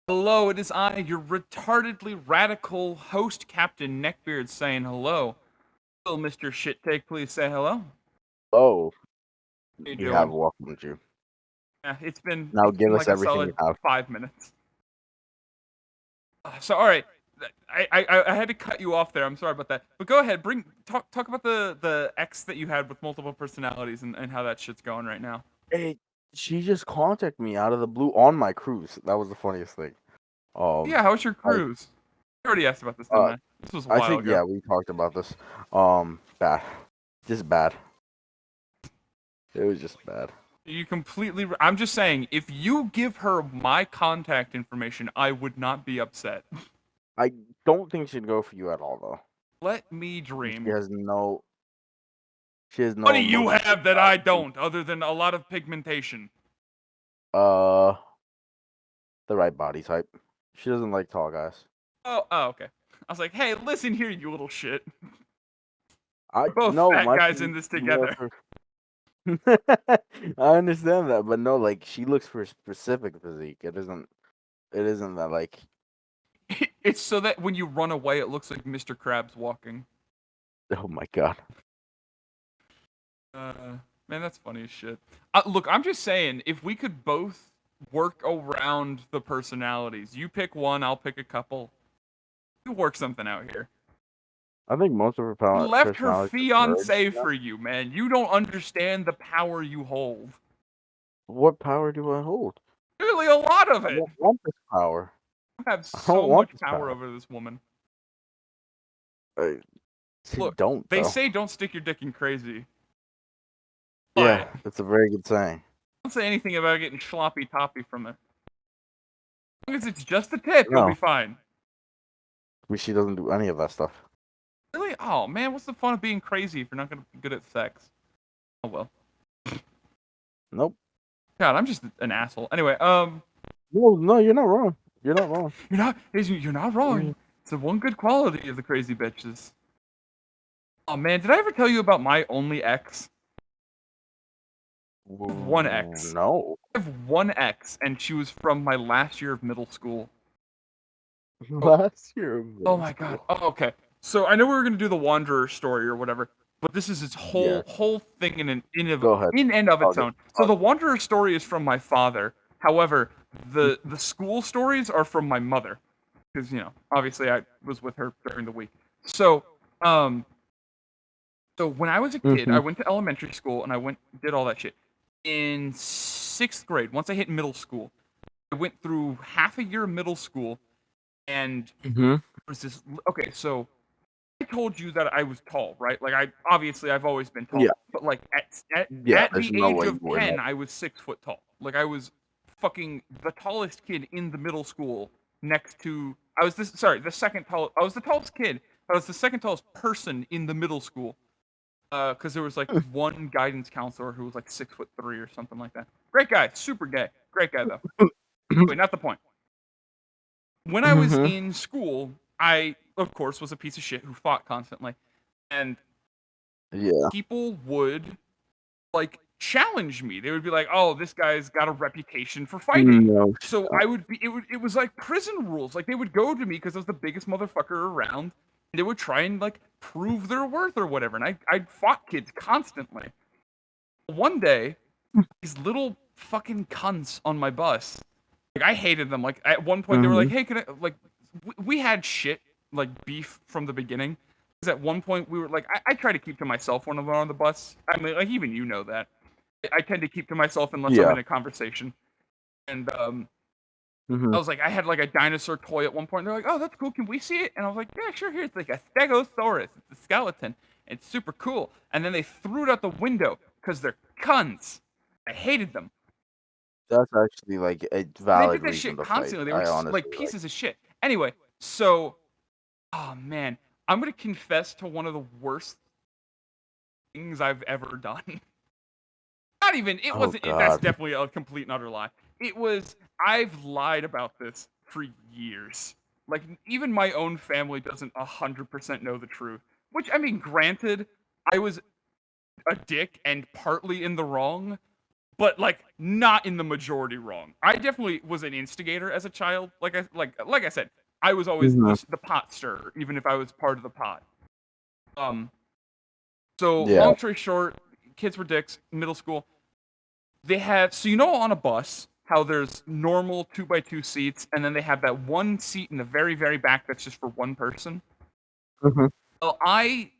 Hello, it is I, your retardedly radical host, Captain Neckbeard, saying hello. Will Mr. Shit Take please say hello? Oh, How you we have doing? welcomed you. Yeah, it's been Now give us like a everything you solid have. 5 minutes. So all right, I had to cut you off there. I'm sorry about that. But go ahead, talk about the ex that you had with multiple personalities and how that shit's going right now. Hey, she just contacted me out of the blue on my cruise. That was the funniest thing. Yeah, how was your I, cruise? I already asked about this, didn't I? This was a while think ago. we talked about this. Bad, just bad. It was just bad. You completely. I'm just saying, if you give her my contact information, I would not be upset. I don't think she'd go for you at all, though. Let me She dream. has no. She has What no do you emotional have that I personality. don't, other than a lot of pigmentation? Uh, the right body type. She doesn't like tall guys. Oh, okay. I was like, hey, listen here, you little shit. I We're both no, fat my guys in physique this is more together. for. I understand that, but no, like she looks for a specific physique. It isn't. It isn't that like. It's so that when you run away, it looks like Mr. Krabs walking. Oh my god. Man, that's funny as shit. Look, I'm just saying, if we could both work around the personalities, you pick one, I'll pick a couple. We work something out here. I think most of her She left her personalities just merged. fiance for you, man. You don't understand the power you hold. What power do I hold? Really, a lot of I it. don't want this power. You have I don't so want much this power power. over this woman. I, she Look, don't they though. say don't stick your dick in crazy, Yeah, but that's a very good saying. don't say anything about getting sloppy toppy from it. As long as it's just the tip, you'll be No, fine. she doesn't do any of that stuff. Really? Oh man, what's the fun of being crazy if you're not gonna be good at sex? Oh well. Nope. God, I'm just an asshole. Anyway, No, you're not wrong. You're not wrong. you're not wrong. Mm. It's the one good quality of the crazy bitches. Oh man, did I ever tell you about my only ex? I have one ex. No. I have one ex, and she was from my last year of middle school. Oh, Last year of oh middle my god. school. Oh, okay. So I know we were gonna do the Wanderer story or whatever, but this is its Yeah. whole thing Go ahead. in and of I'll its get. own. So the Wanderer story is from my father. However, the school stories are from my mother, because obviously I was with her during the week. So um so when I was a kid, Mm-hmm. I went to elementary school and did all that shit. In sixth grade, once I hit middle school, I went through half a year of middle school, and Mm-hmm. was this okay? So I told you that I was tall, right? Like I've always been tall, Yeah. but like Yeah. at There's the no age way you of wouldn't. 10, I was 6 foot tall. Like I was fucking the tallest kid in the middle school. Next to I was this sorry the second tall. I was the tallest kid. I was the second tallest person in the middle school. Because there was like one guidance counselor who was like 6'3" or something like that. Great guy, super gay. Great guy though. Anyway, not the point. When I was Mm-hmm. in school, I of course was a piece of shit who fought constantly, and Yeah. people would like challenge me. They would be like, "Oh, this guy's got a reputation for fighting." No. So I would be. It was like prison rules. Like they would go to me because I was the biggest motherfucker around. And they would try and like prove their worth or whatever. And I fought kids constantly. One day, these little fucking cunts on my bus. Like I hated them. Like at one point they were like, Mm-hmm. "Hey, can I?" Like we had shit like beef from the beginning. Because at one point we were like, I try to keep to myself when I'm on the bus. I mean, like even you know that. I tend to keep to myself unless I'm Yeah. in a conversation. And Mm-hmm. I was like, I had like a dinosaur toy at one point. They're like, "Oh, that's cool. Can we see it?" And I was like, "Yeah, sure. Here, it's like a Stegosaurus. It's a skeleton. It's super cool." And then they threw it out the window because they're cunts. I hated them. That's actually like a And they valid did that reason shit to fight. constantly. They were I just honestly like like. pieces of shit. Anyway, so oh man, I'm gonna confess to one of the worst things I've ever done. Not even it Oh wasn't. That's God. definitely a complete and utter lie. It was. I've lied about this for years. Like even my own family doesn't 100% know the truth. Which I mean, granted, I was a dick and partly in the wrong, but like not in the majority wrong. I definitely was an instigator as a child. Like I said, I was always the pot stirrer, even if I was part of the pot. So Yeah. long story short, kids were dicks. Middle school, they had on a bus how there's normal 2x2 seats, and then they have that one seat in the very very back that's just for one person. Mm-hmm. Well, I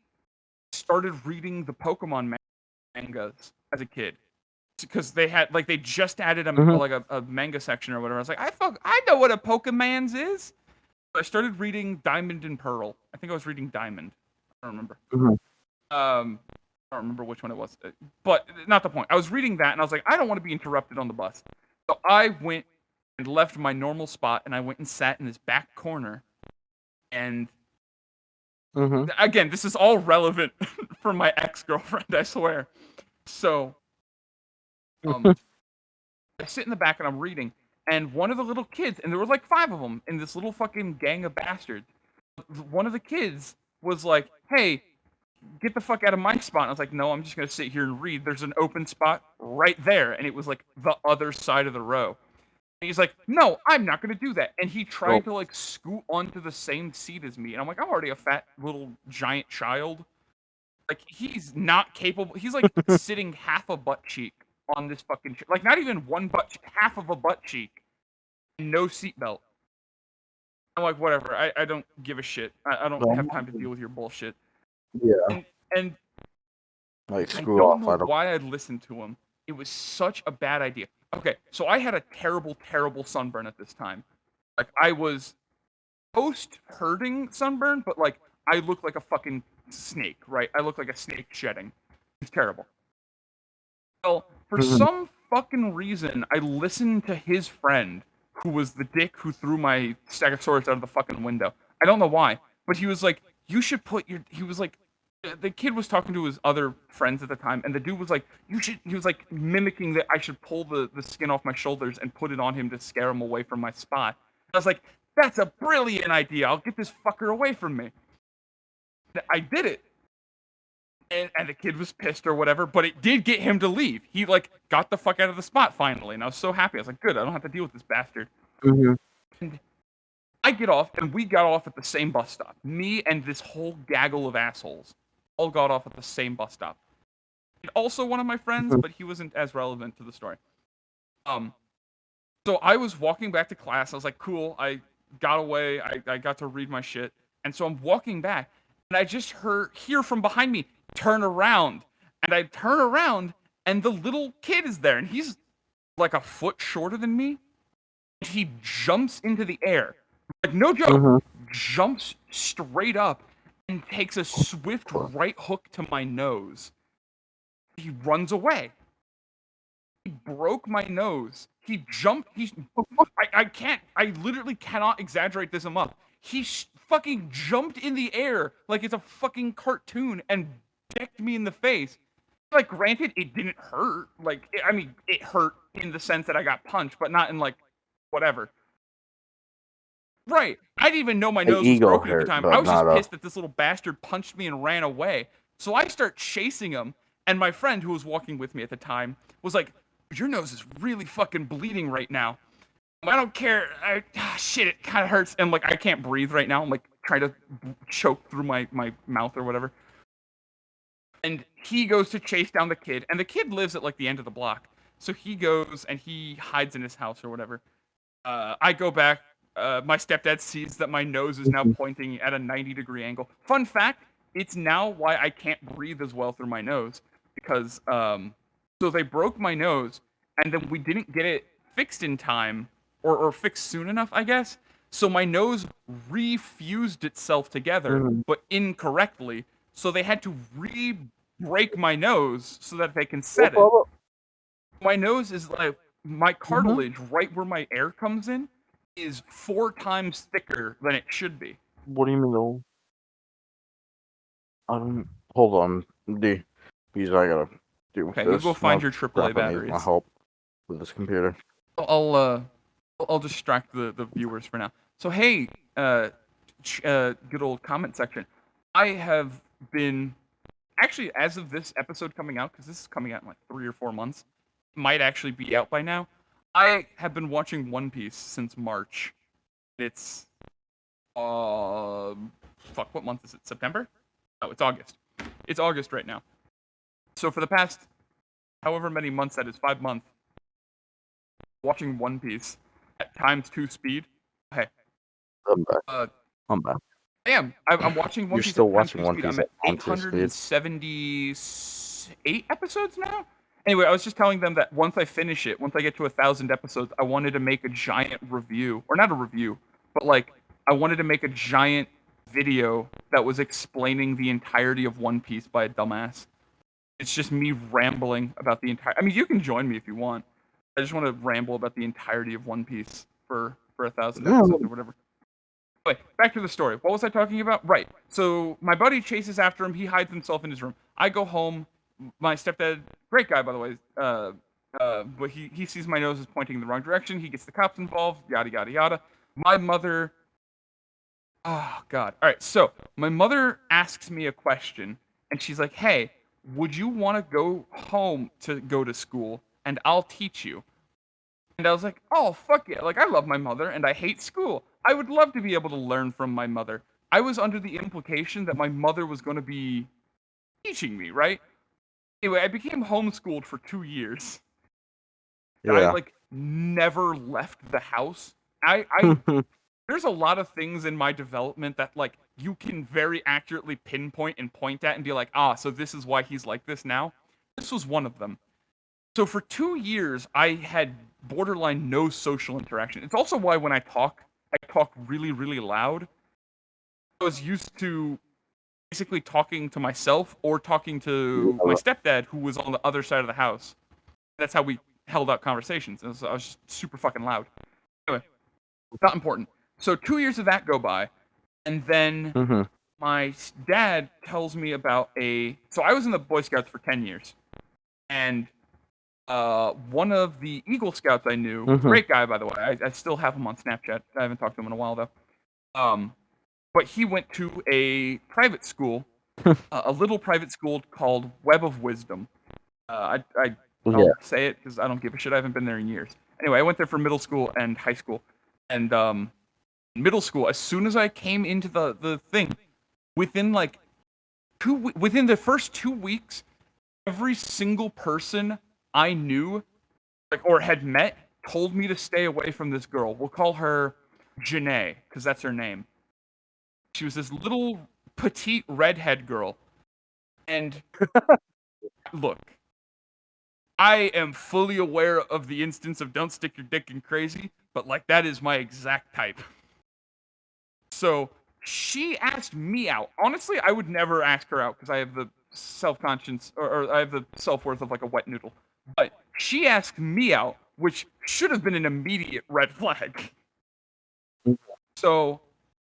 started reading the Pokemon mangas as a kid because they just added a manga section or whatever. I was like, I know what a Pokemans is. So I started reading Diamond and Pearl. I think I was reading Diamond. I don't remember. Mm-hmm. I don't remember which one it was, but not the point. I was reading that and I was like, I don't want to be interrupted on the bus. So I went and left my normal spot and I went and sat in this back corner. And again, this is all relevant for my ex-girlfriend, I swear. So I sit in the back and I'm reading, and one of the little kids, and there were like 5 of them in this little fucking gang of bastards. One of the kids was like, "Hey, get the fuck out of my spot." And I was like, "No, I'm just gonna sit here and read. There's an open spot right there," and it was like the other side of the row. And he's like, "No, I'm not gonna do that." And he tried to like scoot onto the same seat as me, and I'm like, "I'm already a fat little giant child. Like he's not capable. He's like sitting half a butt cheek on this fucking like not even one half of a butt cheek, no seatbelt." I'm like, whatever. I don't give a shit. I don't have time to deal with your bullshit. Yeah. And Like I screw don't off. know why I'd listened to him. It was such a bad idea. Okay, so I had a terrible, terrible sunburn at this time. Like I was post hurting sunburn, but like I looked like a fucking snake, right? I looked like a snake shedding. It's terrible. Well, for some fucking reason, I listened to his friend, who was the dick who threw my Stegosaurus out of the fucking window. I don't know why, but he was like, "You should put your." He was like, the kid was talking to his other friends at the time, and the dude was like, "You should." He was like mimicking that I should pull the skin off my shoulders and put it on him to scare him away from my spot. I was like, "That's a brilliant idea. I'll get this fucker away from me." I did it. And the kid was pissed or whatever, but it did get him to leave. He like got the fuck out of the spot finally, and I was so happy. I was like, good, I don't have to deal with this bastard. And I get off, and we got off at the same bus stop. Me and this whole gaggle of assholes all got off at the same bus stop. And also one of my friends, but he wasn't as relevant to the story. So I was walking back to class. I was like, cool, I got away. I got to read my shit. And so I'm walking back, and I just hear from behind me, turn around. And I turn around, and the little kid is there, and he's like a foot shorter than me. And he jumps into the air. Like, no joke. Jumps straight up and takes a swift right hook to my nose. He runs away. He broke my nose. He jumped. I literally cannot exaggerate this enough. He fucking jumped in the air like it's a fucking cartoon and decked me in the face. Like, granted, it didn't hurt. Like, I mean, it hurt in the sense that I got punched, but not in like, whatever. Right. I didn't even know my nose was broken at the time. I was just pissed that this little bastard punched me and ran away. So I start chasing him, and my friend who was walking with me at the time was like, "Your nose is really fucking bleeding right now." I don't care. Shit, it kind of hurts. And like, I can't breathe right now. I'm like trying to choke through my mouth or whatever. And he goes to chase down the kid, and the kid lives at like the end of the block. So he goes and he hides in his house or whatever. I go back. My stepdad sees that my nose is now pointing at a 90-degree angle. Fun fact, it's now why I can't breathe as well through my nose. Because, so they broke my nose, and then we didn't get it fixed in time, or fixed soon enough, I guess. So my nose refused itself together, but incorrectly. So they had to re-break my nose so that they can set it. My nose is like, my cartilage, right where my air comes in, is 4 times thicker than it should be. What do you mean though? Hold on, D. Because I gotta do Okay, this. you go find your AAA batteries. My help with this computer. I'll distract the viewers for now. So hey, good old comment section. I have been actually, as of this episode coming out, because this is coming out in like 3 or 4 months, might actually be out by now. I have been watching One Piece since March. It's fuck, what month is it? September? Oh, it's August. It's August right now. So for the past however many months that is, 5 months, watching One Piece at ×2 speed. Hey, I'm back. uh, I'm back. I am. I'm watching One You're Piece. still at watching ×2 One speed. Piece I'm at at ×2 speed? 878 episodes now. Anyway, I was just telling them that once I finish it, once I get to 1,000 episodes, I wanted to make a giant review, or not a review, but like I wanted to make a giant video that was explaining the entirety of One Piece by a dumbass. It's just me rambling about the entire. I mean, you can join me if you want. I just want to ramble about the entirety of One Piece for 1,000 episodes or whatever. Anyway, back to the story. What was I talking about? Right. So my buddy chases after him. He hides himself in his room. I go home. My stepdad, great guy by the way, but he sees my nose is pointing in the wrong direction. He gets the cops involved. Yada yada yada. My mother. Oh God. All right. So my mother asks me a question, and she's like, "Hey, would you want to go home to go to school, and I'll teach you?" And I was like, "Oh fuck yeah! Like I love my mother, and I hate school. I would love to be able to learn from my mother." I was under the implication that my mother was going to be teaching me, right? Anyway, I became homeschooled for 2 years. I Yeah. like never left the house. I there's a lot of things in my development that like you can very accurately pinpoint and point at and be like, "Ah, so this is why he's like this now." This was one of them. So for 2 years I had borderline no social interaction. It's also why when I talk really really loud. I was used to basically talking to myself or talking to my stepdad, who was on the other side of the house. That's how we held out conversations. And so I was just super fucking loud. Anyway, not important. So 2 years of that go by, and then Mm-hmm. my dad tells me about a. So I was in the Boy Scouts for 10 years, and one of the Eagle Scouts I knew, great guy by the way. I still have him on Snapchat. I haven't talked to him in a while though. But he went to a private school, a little private school called Web of Wisdom. I'll Yeah. say it because I don't give a shit. I haven't been there in years. Anyway, I went there for middle school and high school. And middle school, as soon as I came into the thing, within like within the first 2 weeks, every single person I knew, like or had met, told me to stay away from this girl. We'll call her Janae because that's her name. She was this little petite redhead girl. And look, I am fully aware of the instance of don't stick your dick in crazy, but like that is my exact type. So she asked me out. Honestly, I would never ask her out because I have the self-conscience or I have the self-worth of like a wet noodle. But she asked me out, which should have been an immediate red flag. So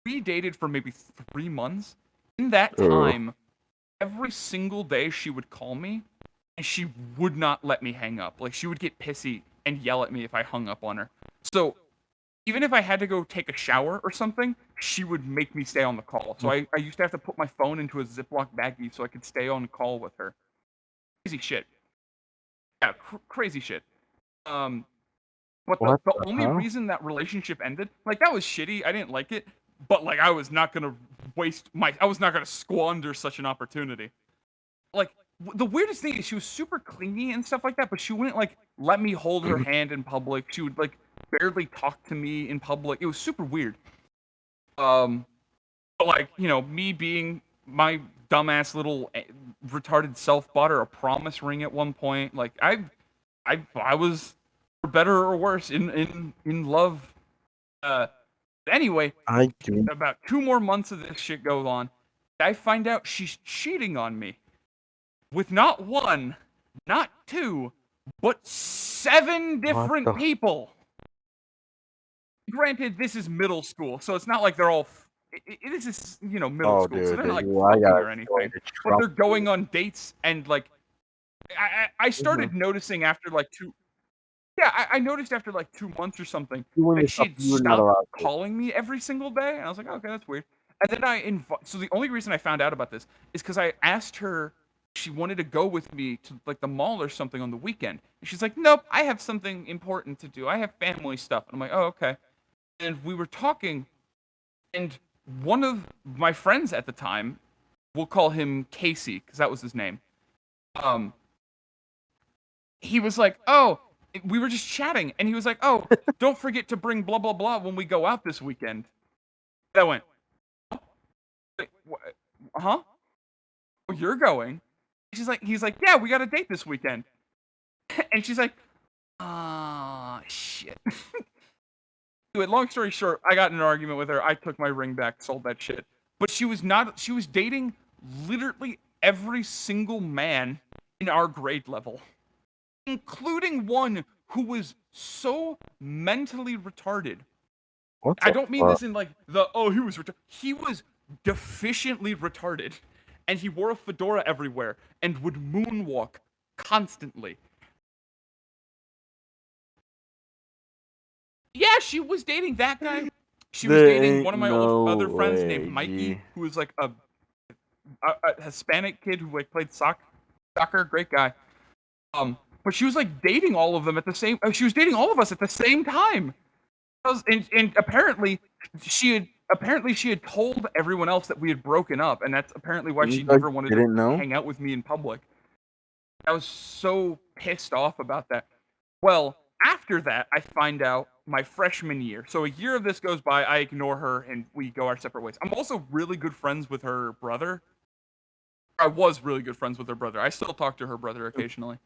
we dated for maybe 3 months. In that time, every single day she would call me and she would not let me hang up. Like she would get pissy and yell at me if I hung up on her. So even if I had to go take a shower or something, she would make me stay on the call. So I used to have to put my phone into a Ziploc baggie so I could stay on call with her. Crazy shit. Yeah, crazy shit. But the only reason that relationship ended, like that was shitty. I didn't like it, but like I was not gonna I was not gonna squander such an opportunity. Like the weirdest thing is she was super clingy and stuff like that, but she wouldn't like let me hold her hand in public. She would like barely talk to me in public. It was super weird. But like me being my dumbass little retarded self bought her a promise ring at one point. Like I was for better or worse in love. Anyway, about 2 more months of this shit goes on. I find out she's cheating on me with not one, not two, but 7 different people. Granted, this is middle school, so it's not like they're all. This is middle school, dude, so they're not like fucking or anything. But they're going on dates and like. I started noticing after like 2. Yeah, I noticed after like 2 months or something that she'd stopped calling me every single day, and I was like, okay, that's weird. And then so the only reason I found out about this is because I asked her she wanted to go with me to like the mall or something on the weekend. And she's like, "Nope, I have something important to do. I have family stuff." And I'm like, "Oh, okay." And we were talking, and one of my friends at the time, we'll call him Casey because that was his name. Um, he was like, "Oh," we were just chatting, and he was like, "Oh, don't forget to bring blah blah blah when we go out this weekend." And I went, "Wait, huh? Oh, you're going?" He's like, "Yeah, we got a date this weekend." And she's like, "Ah, shit." Anyway, long story short, I got in an argument with her. I took my ring back, sold that shit. But she was dating literally every single man in our grade level, including one who was so mentally retarded. What I the don't mean fuck? this in like the, oh, he was retarded. He was deficiently retarded. And he wore a fedora everywhere and would moonwalk constantly. Yeah, she was dating that guy. She was There dating one ain't of my no other friends named way, Mikey, G. who was like a Hispanic kid who like played soccer, great guy. But she was like dating all of them at the same. She was dating all of us at the same time. And apparently she had told everyone else that we had broken up, and that's apparently why she You guys never wanted to didn't know? hang out with me in public. I was so pissed off about that. Well, after that, I find out my freshman year. So a year of this goes by, I ignore her, and we go our separate ways. I'm also really good friends with her brother. I was really good friends with her brother. I still talk to her brother occasionally.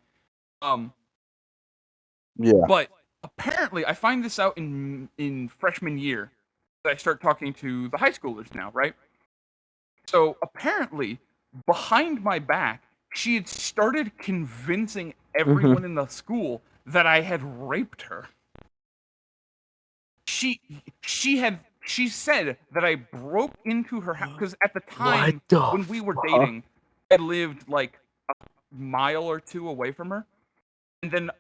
Yeah. But apparently, I find this out in freshman year. I start talking to the high schoolers now, right? So apparently, behind my back, she had started convincing everyone in the school that I had raped her. She said that I broke into her house because at the time What the when we were fuck? dating, I lived like a mile or two away from her, and then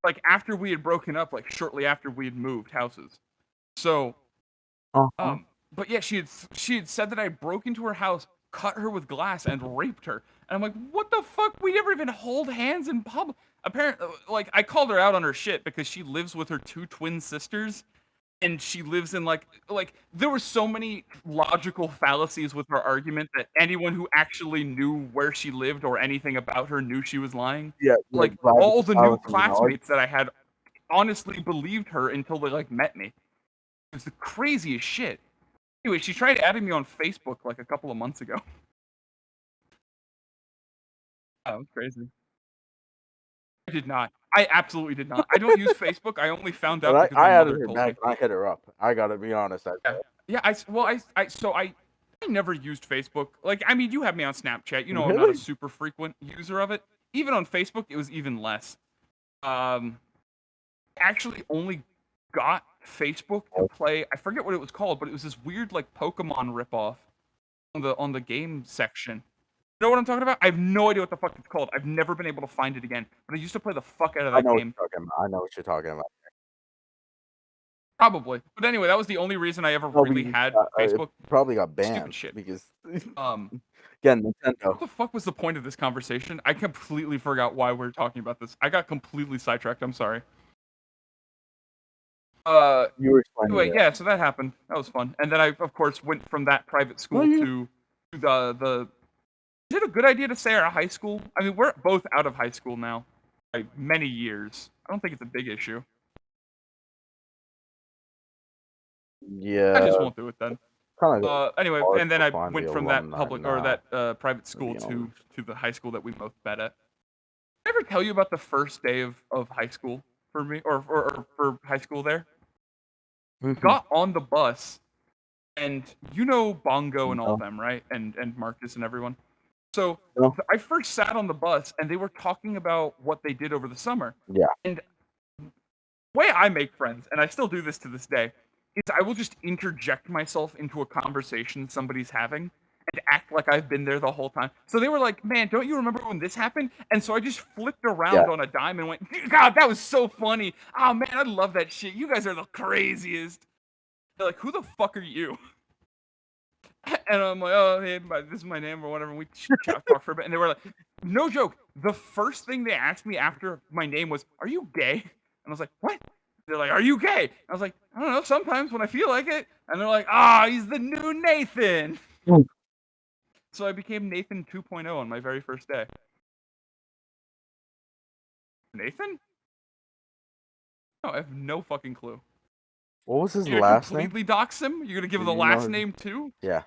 like after we had broken up, like shortly after we had moved houses. So, Uh-huh. but yeah, she had said that I broke into her house, cut her with glass, and raped her. And I'm like, what the fuck? We never even hold hands in public. Apparently, like I called her out on her shit because she lives with her two twin sisters, and she lives in like there were so many logical fallacies with her argument that anyone who actually knew where she lived or anything about her knew she was lying. Yeah, Like glad all the I new was in the arg- classmates that I had honestly believed her until they like met me. It was the craziest shit. Anyway, she tried adding me on Facebook like a couple of months ago. Oh, crazy. I did not. I absolutely did not. I don't use Facebook. I only found out But because I my added mother her told me. back and I hit her up. I gotta be honest. Yeah. Yeah, I never used Facebook. Like, I mean, you have me on Snapchat. You know, I'm not a Really? super frequent user of it. Even on Facebook, it was even less. Um, actually only got Facebook to play. I forget what it was called, but it was this weird like Pokemon ripoff on the game section. You know what I'm talking about? I have no idea what the fuck it's called. I've never been able to find it again. But I used to play the fuck out of I that know what game. you're talking about. I know what you're talking about. Probably. But anyway, that was the only reason I ever really had Facebook. Probably got Stupid banned shit. because Um, again, what Nintendo. the fuck was the point of this conversation? I completely forgot why we're talking about this. I got completely sidetracked. I'm sorry. You were explaining Anyway, it. yeah, so that happened. That was fun. And then I, of course, went from that private school to the. Is it a good idea to say our high school? I mean, we're both out of high school now, by many years. I don't think it's a big issue. Yeah. I just won't do it then. Kind of. Anyway, hard and then to I find went the from that alumni public or now, that private school be honest. to the high school that we both met at. Did I ever tell you about the first day of high school for me, or for high school there? Got on the bus, and you know Bongo and all No. them, right? And Marcus and everyone. So No. I first sat on the bus, and they were talking about what they did over the summer. Yeah. And the way I make friends, and I still do this to this day, is I will just interject myself into a conversation somebody's having and act like I've been there the whole time. So they were like, "Man, don't you remember when this happened?" And so I just flipped around on a dime and went, "God, that was so funny. Oh man, I love that shit. You guys are the craziest." They're like, "Who the fuck are you?" And I'm like, oh, hey, this is my name or whatever. And we talked for a bit, and they were like, no joke. The first thing they asked me after my name was, "Are you gay?" And I was like, "What?" They're like, "Are you gay?" I was like, "I don't know. Sometimes when I feel like it." And they're like, "Ah, he's the new Nathan." So I became Nathan 2.0 on my very first day. Nathan? No, I have no fucking clue. What was his You're last name? completely dox him? You're gonna give Do the you know last his- name too? Yeah.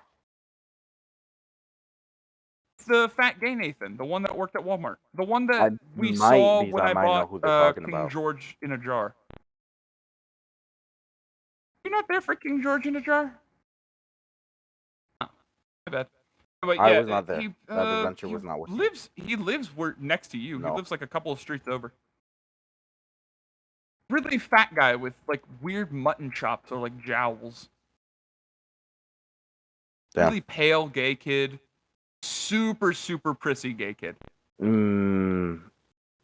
It's the fat gay Nathan, the one that worked at Walmart, the one I that we might saw be. when I I might know bought who they're talking King about. George in a jar. You're not there for King George in a jar? Oh, my bad. But I yeah, was not there. That adventure was not with me. he lives where next to you. He No. lives like a couple of streets over. Really fat guy with like weird mutton chops or like jowls. Damn. Really pale gay kid. Super, super prissy gay kid. Don't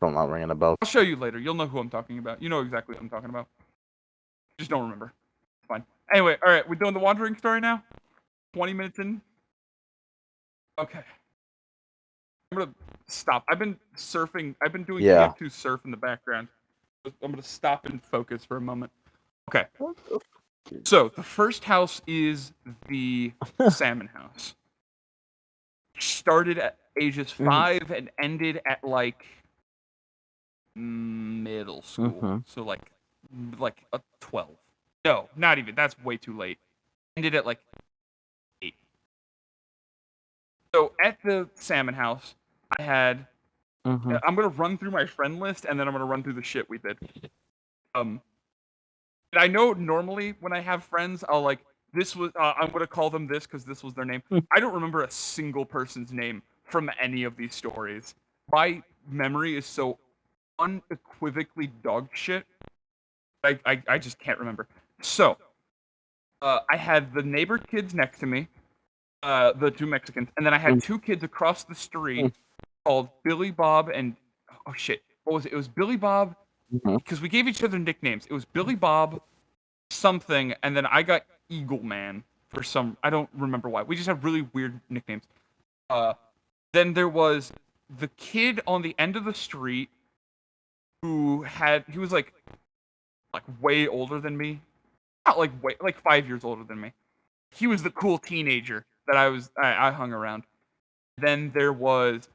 not ringing a bell. I'll show you later. You'll know who I'm talking about. You know exactly what I'm talking about. Just don't remember. It's fine. Anyway, all right, we're doing the wandering story now. 20 minutes in. Okay. I'm gonna stop. I've been surfing. I've been doing Yeah. TF2 surf in the background. I'm gonna stop and focus for a moment. Okay. So the first house is the salmon house. Started at ages 5 and ended at like middle school. So like a 12. No, not even. That's way too late. Ended at like 8. So at the salmon house, I had. I'm gonna run through my friend list and then I'm gonna run through the shit we did. And I know normally when I have friends, I'll like this was. I'm gonna call them this because this was their name. I don't remember a single person's name from any of these stories. My memory is so unequivocally dog shit. I just can't remember. So, I had the neighbor kids next to me, the 2 Mexicans, and then I had 2 kids across the street called Billy Bob and oh shit, what was it? It was Billy Bob because we gave each other nicknames. It was Billy Bob something, and then I got Eagle Man for some. I don't remember why. We just have really weird nicknames. Then there was the kid on the end of the street who he was like way older than me. Not like way like 5 years older than me. He was the cool teenager that I hung around. Then there was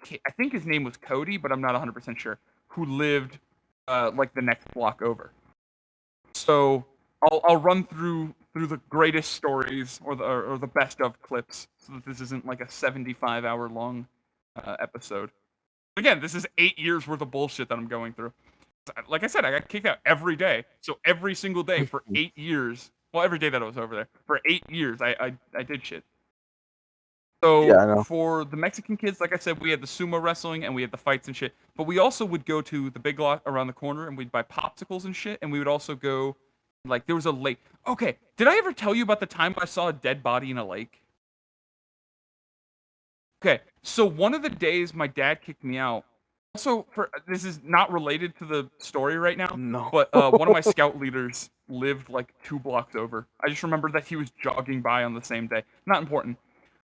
I think his name was Cody, but I'm not 100% sure, who lived like the next block over. So I'll run through the greatest stories or the best of clips so that this isn't like a 75-hour long episode. Again, this is 8 years worth of bullshit that I'm going through. Like I said, I got kicked out every day. So every single day for 8 years. Well, every day that I was over there for 8 years, I did shit. So Yeah, I know. for the Mexican kids, like I said, we had the sumo wrestling and we had the fights and shit. But we also would go to the big lot around the corner and we'd buy popsicles and shit. And we would also go, like, there was a lake. Okay, did I ever tell you about the time I saw a dead body in a lake? Okay, so one of the days my dad kicked me out. Also, this is not related to the story right now. No. But one of my scout leaders lived like 2 blocks over. I just remember that he was jogging by on the same day. Not important.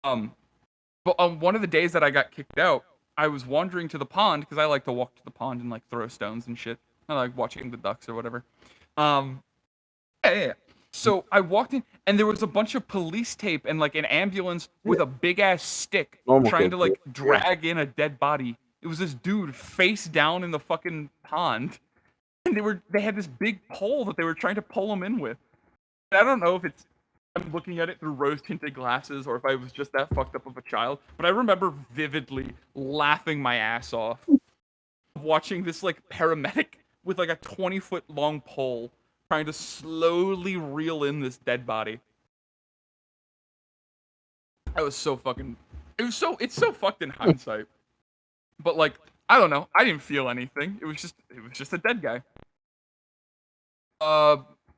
But on one of the days that I got kicked out, I was wandering to the pond because I like to walk to the pond and like throw stones and shit. I like watching the ducks or whatever. Yeah. So I walked in and there was a bunch of police tape and like an ambulance with a big ass stick Normal trying kid. to like Yeah. drag in a dead body. It was this dude face down in the fucking pond, and they had this big pole that they were trying to pull him in with. I don't know if I'm looking at it through rose-tinted glasses or if I was just that fucked up of a child, but I remember vividly laughing my ass off watching this like paramedic with like a 20-foot long pole trying to slowly reel in this dead body. That was so fucking it's so fucked in hindsight. But like, I don't know. I didn't feel anything. It was just a dead guy.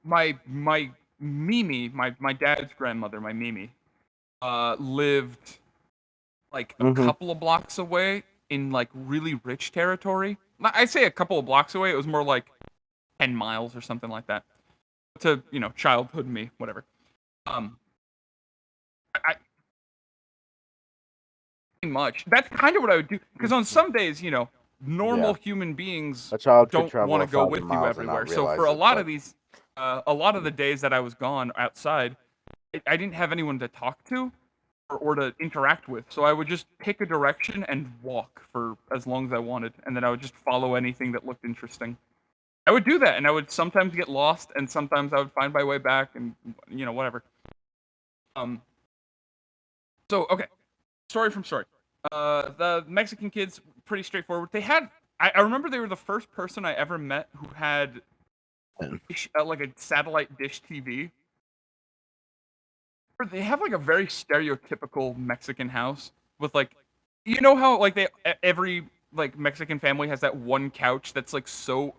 My Mimi, my dad's grandmother, my Mimi, lived like a couple of blocks away in like really rich territory. I'd say a couple of blocks away. It was more like 10 miles or something like that. To childhood me, whatever. much. That's kind of what I would do. Because on some days, normal human beings A child could don't travel want to go 1,000 with you miles and not everywhere. So for realize a it, lot but of these, a lot of the days that I was gone outside, I didn't have anyone to talk to or to interact with. So I would just pick a direction and walk for as long as I wanted, and then I would just follow anything that looked interesting. I would do that, and I would sometimes get lost, and sometimes I would find my way back, and whatever. Um. So okay, story from story. The Mexican kids, pretty straightforward. They had. I remember they were the first person I ever met who had like a satellite dish TV. They have like a very stereotypical Mexican house with like, how like every like Mexican family has that one couch that's like so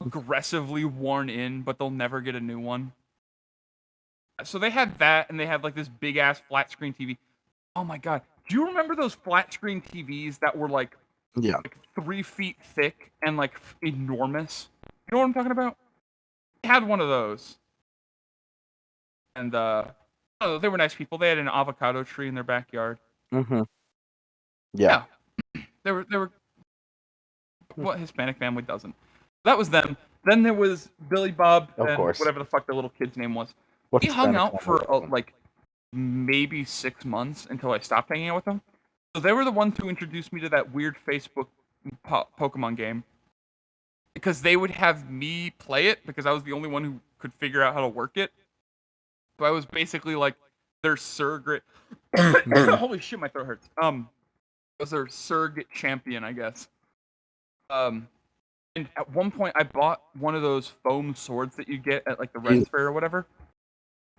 aggressively worn in, but they'll never get a new one. So they had that, and they had like this big ass flat screen TV. Oh my god, do you remember those flat screen TVs that were like yeah. 3 feet thick and like enormous? You know what I'm talking about? I had one of those, and oh, they were nice people. They had an avocado tree in their backyard. Mm-hmm. Yeah. They were. What Hispanic family doesn't? That was them. Then there was Billy Bob Of and course. whatever the fuck the little kid's name was. What We hung Hispanic out family for doesn't? like maybe 6 months until I stopped hanging out with them. So they were the ones who introduced me to that weird Facebook Pokemon game. Because they would have me play it because I was the only one who could figure out how to work it. So I was basically like their surrogate. Holy shit, my throat hurts. I was their surrogate champion, I guess. And at one point, I bought one of those foam swords that you get at like the Red Fair or whatever.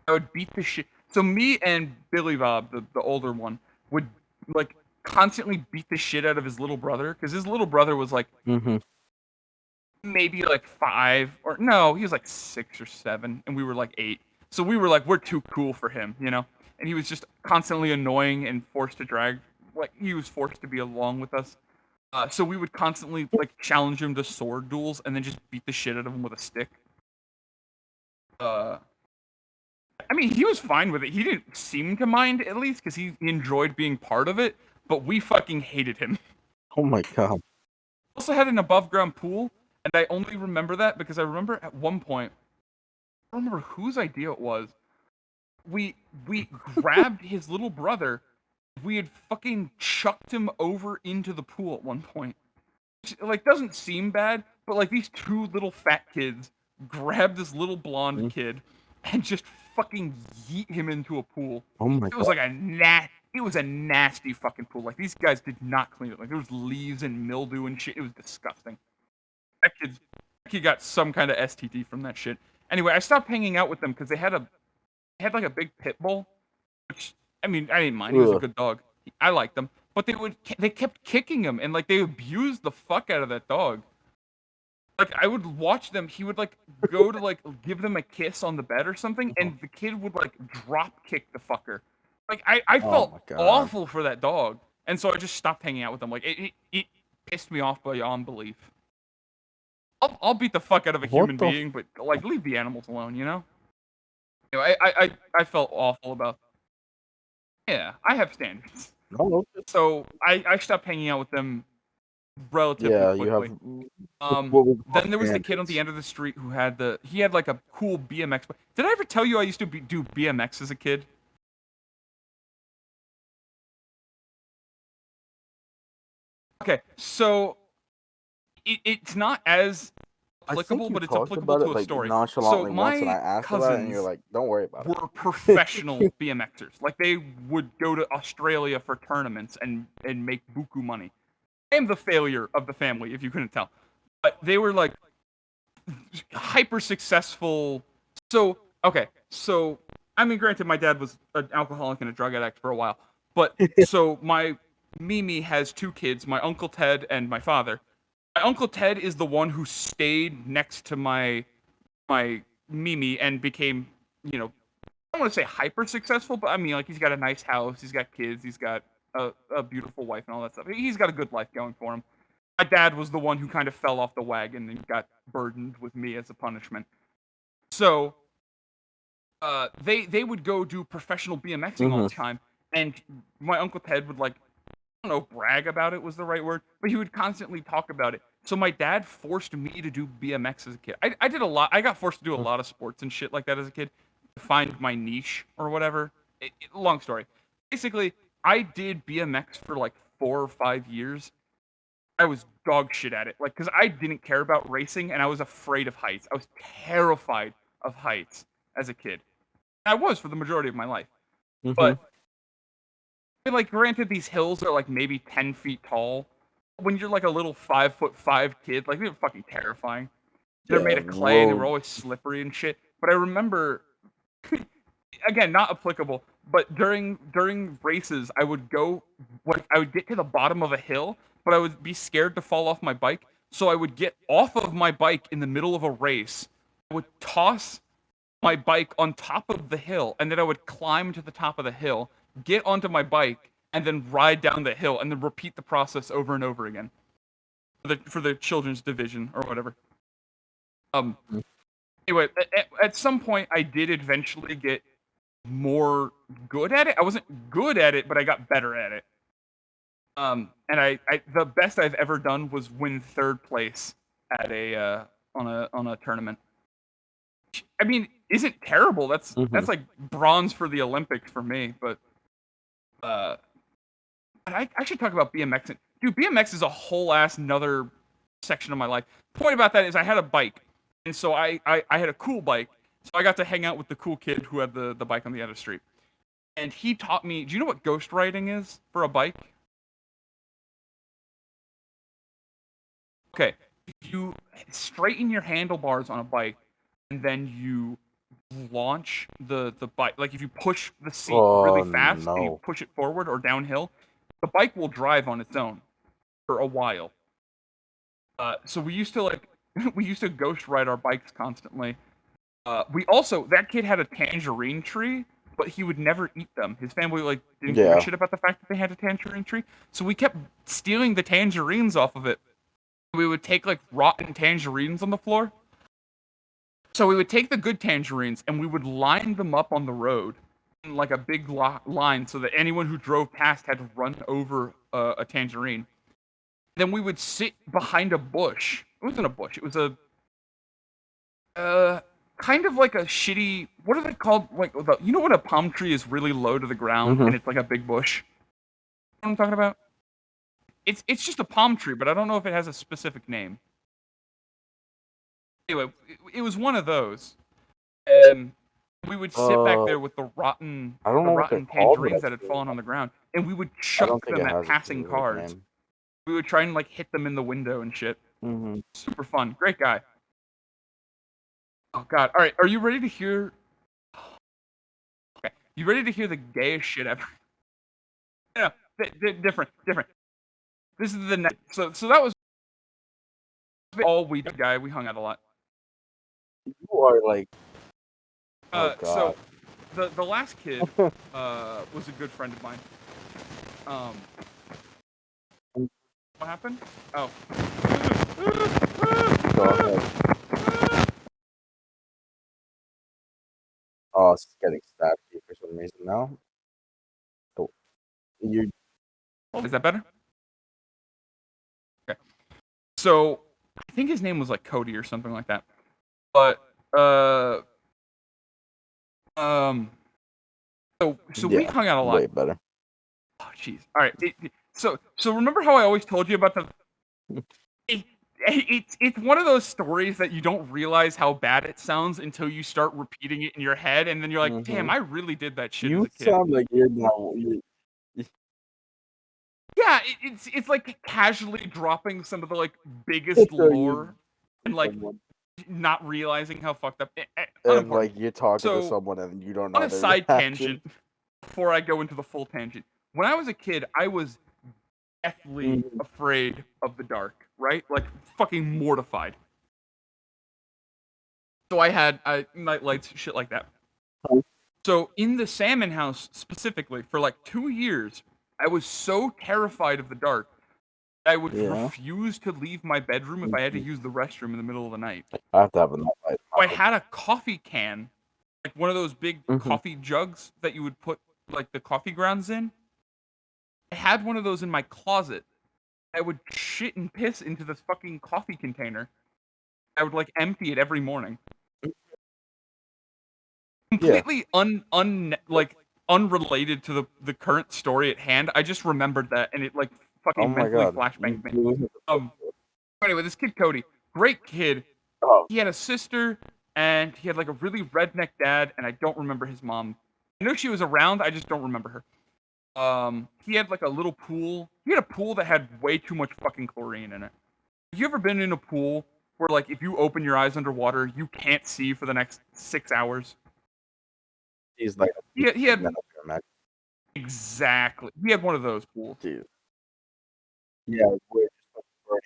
I would beat the shit. So me and Billy Bob, the older one, would like constantly beat the shit out of his little brother because his little brother was like maybe like 5 or no, he was like 6 or 7, and we were like 8. So we were like, we're too cool for him, And he was just constantly annoying and forced to drag. Like he was forced to be along with us. So we would constantly like challenge him to sword duels and then just beat the shit out of him with a stick. I mean, he was fine with it. He didn't seem to mind, at least, because he enjoyed being part of it. But we fucking hated him. Oh my god. Also had an above ground pool, and I only remember that because I remember at one point, I don't remember whose idea it was. We grabbed his little brother. We had fucking chucked him over into the pool at one point. Which, like, doesn't seem bad, but like these 2 little fat kids grabbed this little blonde kid and just fucking yeet him into a pool. Oh my It was god. like it was a nasty fucking pool. Like these guys did not clean it. Like there was leaves and mildew and shit. It was disgusting. That kid got some kind of STD from that shit. Anyway, I stopped hanging out with them because they had like a big pit bull, which I mean I didn't mind. He was a good dog. I liked them, but they kept kicking him and like they abused the fuck out of that dog. Like I would watch them. He would like go to like give them a kiss on the bed or something, and the kid would like drop kick the fucker. Like I Oh my felt god. awful for that dog, and so I just stopped hanging out with them. Like it pissed me off beyond belief. I'll beat the fuck out of a human being, but like leave the animals alone, you know? I felt awful about. Yeah, I have standards. Oh, So I stopped hanging out with them relatively yeah, you quickly. have. What was Then there was the kid on the end of the street who had he had like a cool BMX. Did I ever tell you I used to do BMX as a kid? Okay, so it's not as applicable, but it's applicable to a story. So Once, and I my asked about it, and you're cousins like, "Don't worry about it." were professional BMXers. Like they would go to Australia for tournaments and make buku money. I am the failure of the family, if you couldn't tell. But they were like hyper successful. So okay, so I mean, granted, my dad was an alcoholic and a drug addict for a while, but so my Mimi has 2 kids, my Uncle Ted and my father. My Uncle Ted is the one who stayed next to my Mimi and became, I don't want to say hyper successful, but I mean, like he's got a nice house, he's got kids, he's got a beautiful wife and all that stuff. He's got a good life going for him. My dad was the one who kind of fell off the wagon and got burdened with me as a punishment. So they would go do professional BMXing all the time, and my Uncle Ted would like don't know, brag about it was the right word, but he would constantly talk about it. So my dad forced me to do BMX as a kid. I did a lot. I got forced to do a lot of sports and shit like that as a kid to find my niche or whatever. Long story. Basically, I did BMX for like 4 or 5 years. I was dog shit at it, like because I didn't care about racing and I was afraid of heights. I was terrified of heights as a kid. I was for the majority of my life, Mm-hmm. but like granted these hills are like maybe 10 feet tall. When you're like a little 5'5" kid, like they're fucking terrifying. They're Yeah, made of clay and they were road. always slippery and shit. But I remember, again, not applicable, but during races, I would go, like, I would get to the bottom of a hill, but I would be scared to fall off my bike, so I would get off of my bike in the middle of a race. I would toss my bike on top of the hill, and then I would climb to the top of the hill, get onto my bike, and then ride down the hill, and then repeat the process over and over again for the children's division or whatever. Um. Anyway, at some point, I did eventually get more good at it. I wasn't good at it, but I got better at it. And I the best I've ever done was win third place at a on a tournament. I mean, isn't terrible. Mm-hmm. That's like bronze for the Olympics for me. But uh, I should talk about BMX. Dude, BMX is a whole ass another section of my life. Point about that is I had a bike, and so I had a cool bike, so I got to hang out with the cool kid who had the bike on the other street, and he taught me. Do you know what ghost riding is for a bike? Okay, you straighten your handlebars on a bike, and then you launch the bike. Like if you push the seat really Oh fast and you no. push it forward or downhill, the bike will drive on its own for a while. So we used to like we used to ghost ride our bikes constantly. We also that kid had a tangerine tree, but he would never eat them. His family like didn't give a Yeah. shit about the fact that they had a tangerine tree, so we kept stealing the tangerines off of it. We would take like rotten tangerines on the floor. So we would take the good tangerines and we would line them up on the road in like a big line, so that anyone who drove past had to run over a tangerine. Then we would sit behind a bush. It wasn't a bush. It was a kind of like a shitty. What are they called? Like you know what a palm tree is really low to the ground Mm-hmm. and it's like a big bush. You know what I'm talking about? It's just a palm tree, but I don't know if it has a specific name. Anyway, it was one of those, and we would sit back Uh, there with I don't the know what they're rotten called, but tangerines that had fallen on the ground, and we would I don't chuck think it them at has a passing specific cars. name. We would try and like hit them in the window and shit. Mm-hmm. Super fun, great guy. Oh god, all right, are you ready to hear? Okay, you ready to hear the gayest shit ever? Yeah, different. This is the next. So that was all we did, guy. We hung out a lot. You are like, oh So god. the last kid was a good friend of mine. Um, what happened? Oh. Go ahead. Oh, it's getting stabbed here for some reason now. Oh, you. Is that better? Okay. So I think his name was like Cody or something like that. But uh um so we Yeah, hung out a lot. way better. Oh jeez. All right. So remember how I always told you about the it, it's one of those stories that you don't realize how bad it sounds until you start repeating it in your head, and then you're like, Mm-hmm. damn, I really did that shit as You a kid. sound like you're now. You Yeah, it's like casually dropping some of the like biggest so you lore and like someone not realizing how fucked up. and Unimportant. like you're talking to So someone and you don't on know a their side reaction. tangent, before I go into the full tangent, when I was a kid, I was deathly Mhm. afraid of the dark. Right, like fucking mortified. So I had night lights, shit like that. So in the salmon house specifically, for like 2 years, I was so terrified of the dark I would Yeah. refuse to leave my bedroom if I had to Mhm. use the restroom in the middle of the night. I have to have a nightlight. So I had a coffee can, like one of those big Mm-hmm. coffee jugs that you would put like the coffee grounds in. I had one of those in my closet. I would shit and piss into this fucking coffee container. I would like empty it every morning. Yeah. Completely unrelated to the current story at hand. I just remembered that and it like Oh fucking my mentally god. flashbanged me. You Anyway, this kid Cody, great kid. Oh. He had a sister and he had like a really redneck dad, and I don't remember his mom. I know she was around, I just don't remember her. He had like a little pool. He had a pool that had way too much fucking chlorine in it. Have you ever been in a pool where like if you open your eyes underwater, you can't see for the next 6 hours? He's like He had metal pyramid. exactly. He had one of those pools. Dude. Yeah, we're just like burning,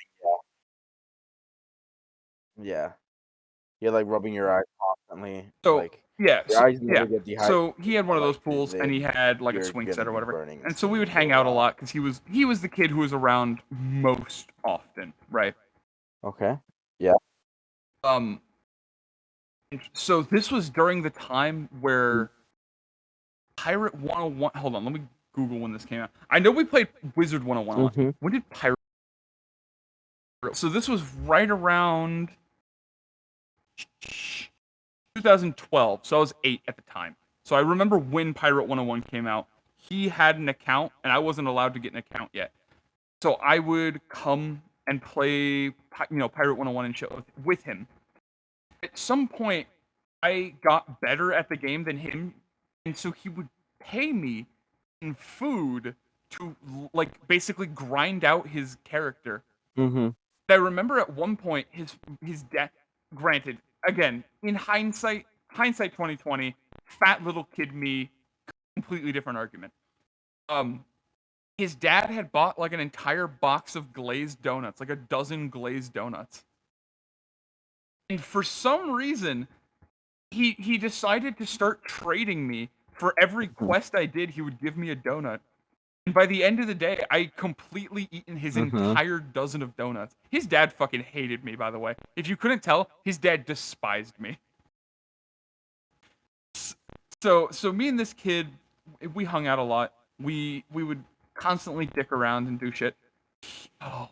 yeah. You're like rubbing your eyes constantly. So Like yeah, your eyes yeah. never get So he dehydrated, had one but of those like pools, and he had like a you're swing gonna set or be whatever. burning And as so soon we as would you hang go out a around. lot because he was the kid who was around most often, right? Okay. Yeah. Um. So this was during the time where Pirate 101. Hold on, let me Google when this came out. I know we played Wizard 101 a lot. Mhm. When did Pirate? So this was right around 2012. So I was 8 at the time. So I remember when Pirate 101 came out. He had an account, and I wasn't allowed to get an account yet. So I would come and play, Pirate 101 and shit with him. At some point, I got better at the game than him, and so he would pay me in food to like basically grind out his character. Mhm. I remember at one point his dad. Granted, again, in hindsight 2020, fat little kid me, completely different argument. Um, his dad had bought like an entire box of glazed donuts, like a dozen glazed donuts, and for some reason, he decided to start trading me. For every quest I did, he would give me a donut. And by the end of the day, I completely eaten his Mhm. entire dozen of donuts. His dad fucking hated me, by the way. If you couldn't tell, his dad despised me. So me and this kid, we hung out a lot. We would constantly dick around and do shit. Oh,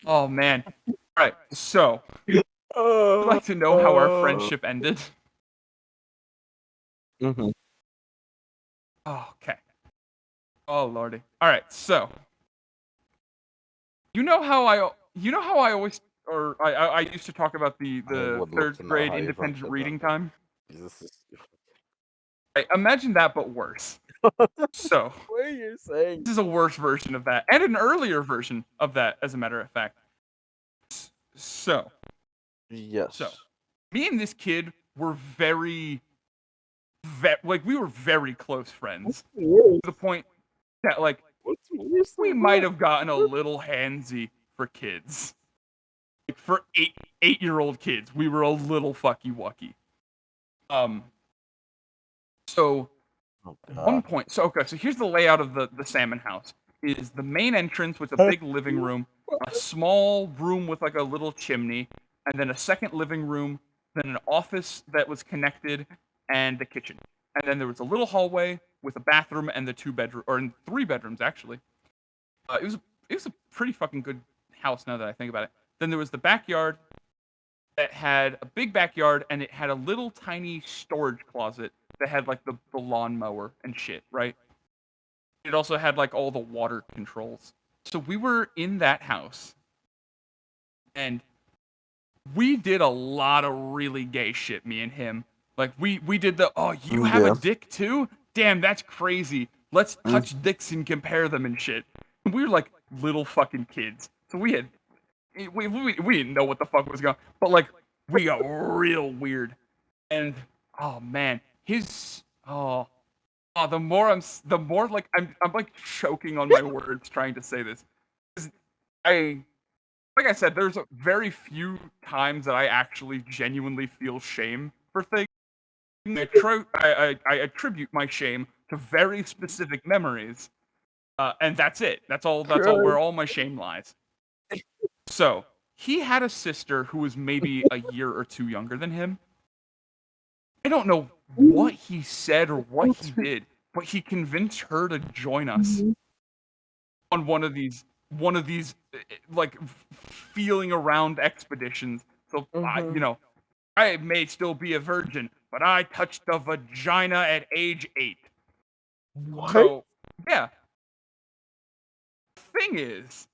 oh man. All right. So, I'd like to know how our friendship ended. Mhm. Oh, okay. Oh lordy. All right. So, you know how I always or I used to talk about the I the would love third to know grade how your independent friendship reading ended. time. This is Right, imagine that, but worse. So, what you're saying. this is a worse version of that, and an earlier version of that, as a matter of fact. So, so, Yes. me and this kid were like we were very close friends Yes. to the point that like What's worse we than might that? have gotten a little handsy for kids. Like for 8-year-old kids, we were a little fucky wucky. Um, so Oh one god. point, so here's the layout of the salmon house. Is the main entrance with a big living room, a small room with like a little chimney, and then a second living room, then an office that was connected, and the kitchen. And then there was a little hallway with a bathroom and the 2 bedroom or 3 bedrooms actually. It was a pretty fucking good house now that I think about it. Then there was the backyard that had a big backyard and it had a little tiny storage closet that had like the lawnmower and shit, right? It also had like all the water controls. So we were in that house and we did a lot of really gay shit, me and him. Like we did the you have a Yeah. dick too? Damn, that's crazy. Let's Mm. touch dicks and compare them and shit. And we were like little fucking kids. So we didn't know what the fuck was going on. But like we got real weird. And oh man, the more the more like I'm like choking on my words trying to say this. 'Cause I like I said, there's very few times that I actually genuinely feel shame for things. I attribute my shame to very specific memories, and that's it. That's all where all my shame lies. So he had a sister who was maybe a year or two younger than him. I don't know what he said or what he did, but he convinced her to join us. on one of these like feeling around expeditions. So Mhm. you know, I may still be a virgin, but I touched a vagina at age 8. What? So yeah. Thing is,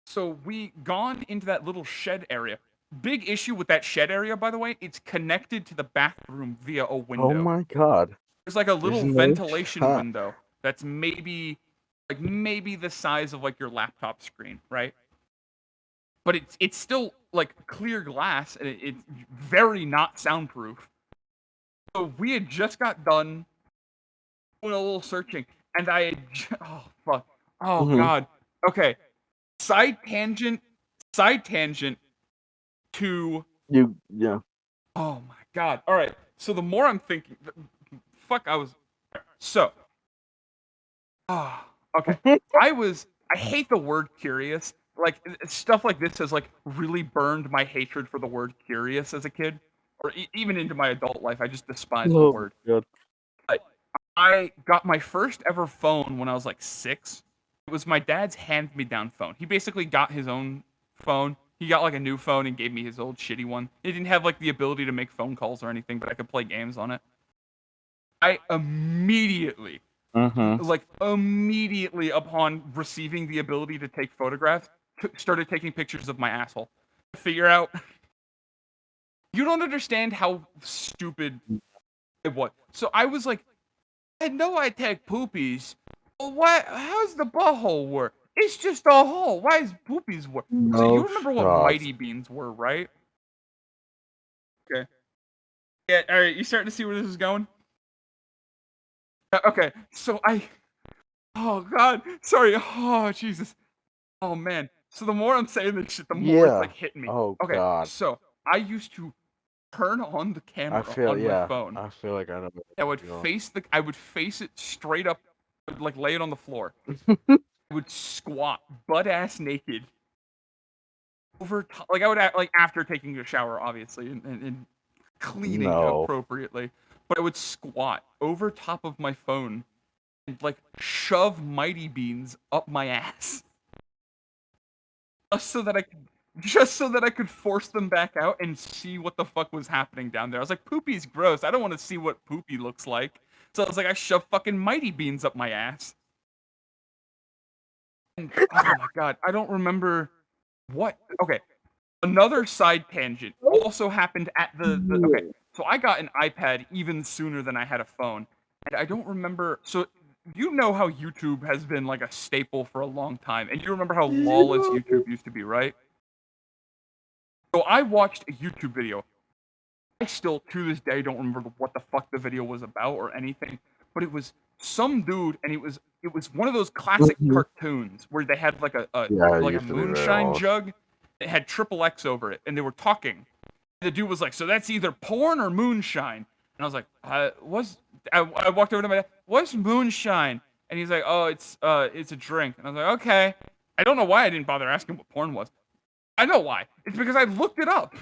so we gone into that little shed area. Big issue with that shed area, by the way, it's connected to the bathroom via a Oh window. my god. There's like a There's little no ventilation shot. window that's maybe the size of like your laptop screen, right? But it's still like clear glass and it's very not soundproof. So we had just got done doing a little searching, and oh fuck, oh Mhm. god, okay, side tangent, side tangent to Yeah. oh my god. All right. So the more I'm thinking, fuck, so ah okay. I hate the word curious. Like stuff like this has like really burned my hatred for the word curious as a kid, or even into my adult life. I just despise the Oh my word. god. But I got my first ever phone when I was like 6. It was my dad's hand-me-down phone. He basically got his own phone. He got like a new phone and gave me his old shitty one. It didn't have like the ability to make phone calls or anything, but I could play games on it. I immediately, Mhm. like immediately upon receiving the ability to take photographs, started taking pictures of my asshole. Figure out you don't understand how stupid it was. So I was like, I know I take poopies. But what? How's the butthole work? It's just a hole. Why is poopies work? So you No remember what shot. mighty beans were, right? Okay. Yeah. All right. You starting to see where this is going? Okay. So I. Oh God. Sorry. Oh Jesus. Oh man. So the more I'm saying this shit, the more it's like Yeah. hitting me. Oh Okay. god. So I used to turn on the camera on my Yeah. phone. I feel like I know I would face it straight up, like lay it on the floor. I would squat butt ass naked over like I would like after taking a shower, obviously, and cleaning No. appropriately, but I would squat over top of my phone and like shove mighty beans up my ass just so that I could force them back out and see what the fuck was happening down there. I was like, poopy's gross. I don't want to see what poopy looks like. So I was like, I shove fucking mighty beans up my ass. And oh my god, I don't remember what. Okay, another side tangent also happened at the okay. So I got an iPad even sooner than I had a phone, and I don't remember. So you know how YouTube has been like a staple for a long time, and you remember how lawless YouTube used to be, right? So I watched a YouTube video. I still to this day don't remember what the fuck the video was about or anything, but it was some dude, and it was one of those classic Mhm. cartoons where they had Yeah, it like a used to be very moonshine old. jug. It had triple X over it, and they were talking. The dude was like, "So that's either porn or moonshine." And I was like, I walked over to my dad. What's moonshine? And he's like, "Oh, it's a drink." And I was like, "Okay." I don't know why I didn't bother asking what porn was. I know why. It's because I looked it up.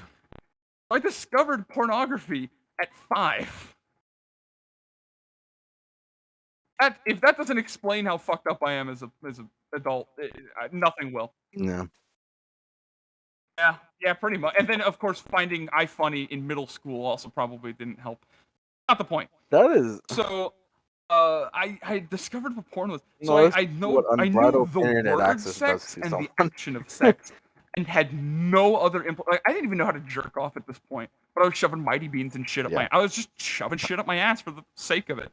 I discovered pornography at 5. If that doesn't explain how fucked up I am as a adult, nothing will. Yeah. Yeah, yeah, pretty much. And then of course finding iFunny in middle school also probably didn't help. Not the point. That is So I discovered what porn was. So no, that's what I knew unbridled the internet word access does sex to and the someone. action of sex, and had no other like, I didn't even know how to jerk off at this point. But I was shoving mighty beans and shit up Yeah. I was just shoving shit up my ass for the sake of it.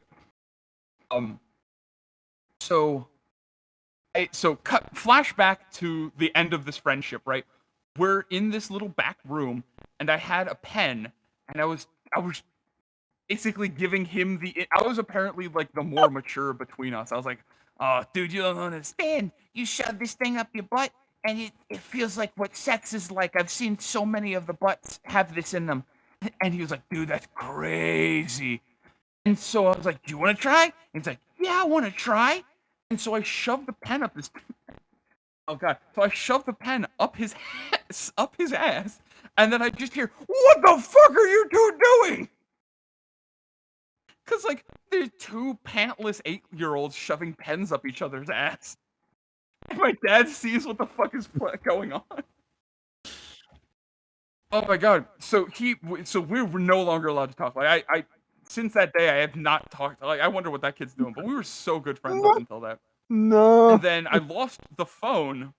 So cut flashback to the end of this friendship, right? We're in this little back room, and I had a pen, and I was basically giving him I was apparently like the more mature between us. I was like, "Oh, dude, you don't understand. You shove this thing up your butt, and it feels like what sex is like. I've seen so many of the butts have this in them." And he was like, "Dude, that's crazy." And so I was like, "Do you want to try?" And he's like, "Yeah, I want to try." And so I shoved the pen up his. Oh god! So I shoved the pen up up his ass, and then I just hear, "What the fuck are you two doing?" Cause like there's two pantless 8-year-olds shoving pens up each other's ass. My dad sees what the fuck is going on. Oh my god! So we were no longer allowed to talk. Like I since that day I have not talked. Like I wonder what that kid's doing. But we were so good friends up until that. No. And then I lost the phone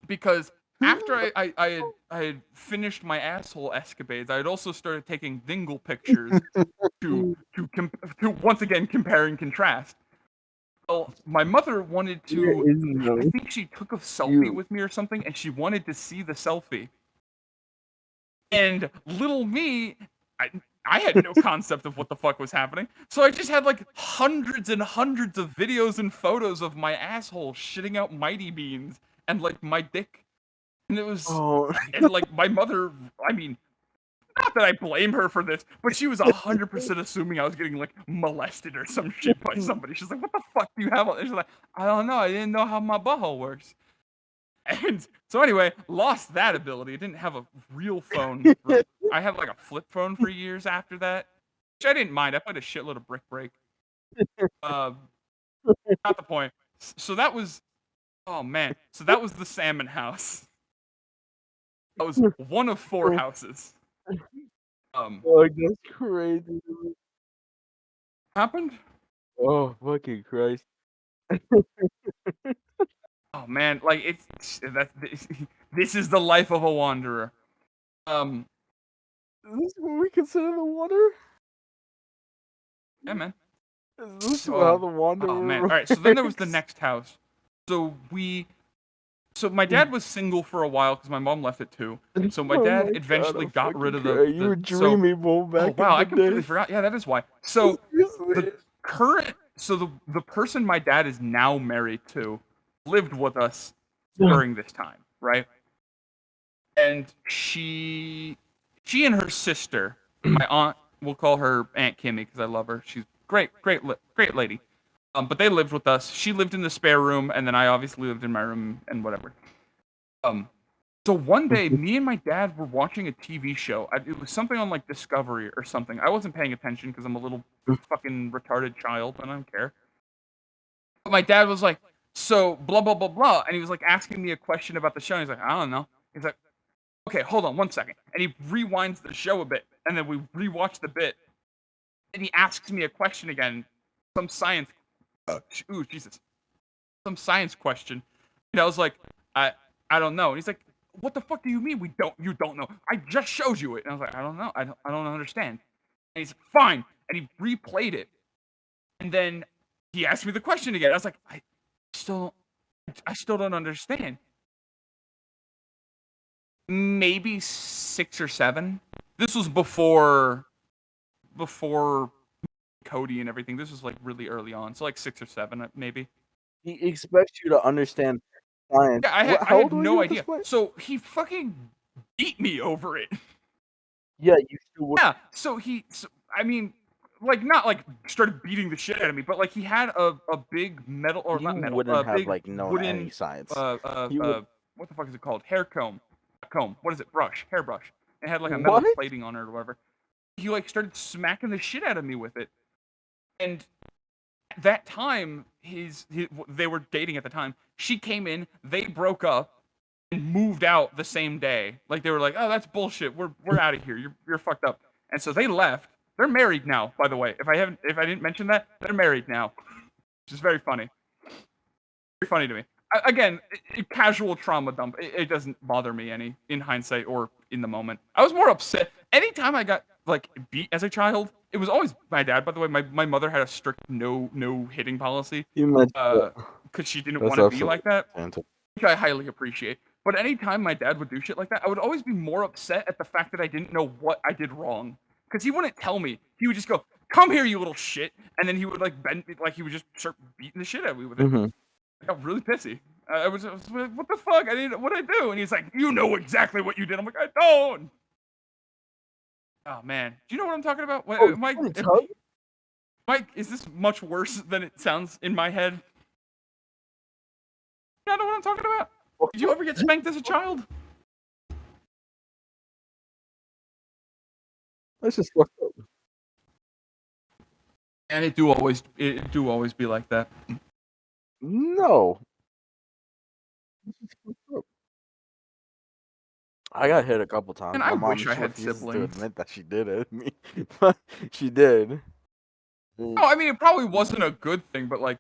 because after I had finished my asshole escapades, I had also started taking dingle pictures to once again compare and contrast. Well, my mother wanted There to. is I no think she took a selfie you. with me or something, and she wanted to see the selfie. And little me, I I had no concept of what the fuck was happening. So I just had like hundreds and hundreds of videos and photos of my asshole shitting out mighty beans and like my dick. And it was Oh. and like my mother, I mean, not that I blame her for this, but she was 100% assuming I was getting like molested or some shit by somebody. She's like, "What the fuck do you have?" And she's like, "I don't know. I didn't know how my butthole works." And so anyway, lost that ability. I didn't have a real phone. I had like a flip phone for years after that, which I didn't mind. I played a shitload of Brick Break. Uh, Not the point. So that was, oh man. So that was the salmon house. That was one of 4 houses. Oh, that's crazy. Happened. Oh, fucking Christ. Oh man, like that's this is the life of a wanderer. Um, Is this what we consider the water? yeah, man. Is this how Oh, the oh man. wanderer All right. So then there was the works? next house. So my dad was single for a while because my mom left it too. So my Oh dad my god, eventually I'm got rid fucking of crying. You were so. dreamy, Bull, Oh back wow, in I the completely day. forgot. Yeah, that is why. So Seriously. the person my dad is now married to lived with us during this time, right? And she and her sister, my aunt, we'll call her Aunt Kimmy because I love her. She's great lady. But they lived with us. She lived in the spare room, and then I obviously lived in my room and whatever. Um, so one day, me and my dad were watching a TV show. It was something on like Discovery or something. I wasn't paying attention because I'm a little fucking retarded child and I don't care. But my dad was like, "So blah blah blah blah," and he was like asking me a question about the show. And he's like, "I don't know." He's like, "Okay, hold on 1 second," and he rewinds the show a bit, and then we rewatch the bit, and he asks me a question again, some science. Ooh, Jesus, some science question, and I was like, I don't know." And he's like, "What the fuck do you mean you don't know? I just showed you it." And I was like, "I don't know. I don't understand." And he's like, "Fine." And he replayed it. And then he asked me the question again. I was like, still I still don't understand. Maybe 6 or 7. This was before Cody and everything. This was like really early on. So like 6 or 7 maybe. He expects you to understand science. Yeah, I How had old were no you at this idea. point? So he fucking beat me over it. Yeah, you still would. Yeah. I mean, like not like started beating the shit out of me, but like he had a big metal or You not metal, wouldn't a have big like known any wooden science. You would. what the fuck is it called? Hair comb. Comb. What is it? Brush. Hairbrush. It had like a metal What? plating on it or whatever. He like started smacking the shit out of me with it. And at that time, they were dating at the time. She came in, they broke up, and moved out the same day. Like they were like, "Oh, that's bullshit. We're out of here. You're fucked up." And so they left. They're married now, by the way. If I didn't mention that, they're married now, which is very funny. Very funny to me. Again, casual trauma dump. It doesn't bother me any in hindsight or in the moment. I was more upset anytime I got like beat as a child. It was always my dad. By the way, my mother had a strict no hitting policy, You mentioned because she didn't that's want to be absolutely like that, fantastic. which I highly appreciate. But anytime my dad would do shit like that, I would always be more upset at the fact that I didn't know what I did wrong. Because he wouldn't tell me. He would just go, "Come here, you little shit," and then he would like bend, like he would just start beating the shit out of me with it. Mm-hmm. I got really pissy. I was like, "What the fuck? I didn't. What I do?" And he's like, "You know exactly what you did." I'm like, "I don't." Oh man, do you know what I'm talking about? Oh, tug? Mike, is this much worse than it sounds in my head? You know what I'm talking about? Did you ever get spanked as a child? That's just fucked up. And it do always be like that. No. I got hit a couple times. And I My mom, wish I she had refuses to siblings. admit that she did it me, but she did. No, I mean, it probably wasn't a good thing, but, like,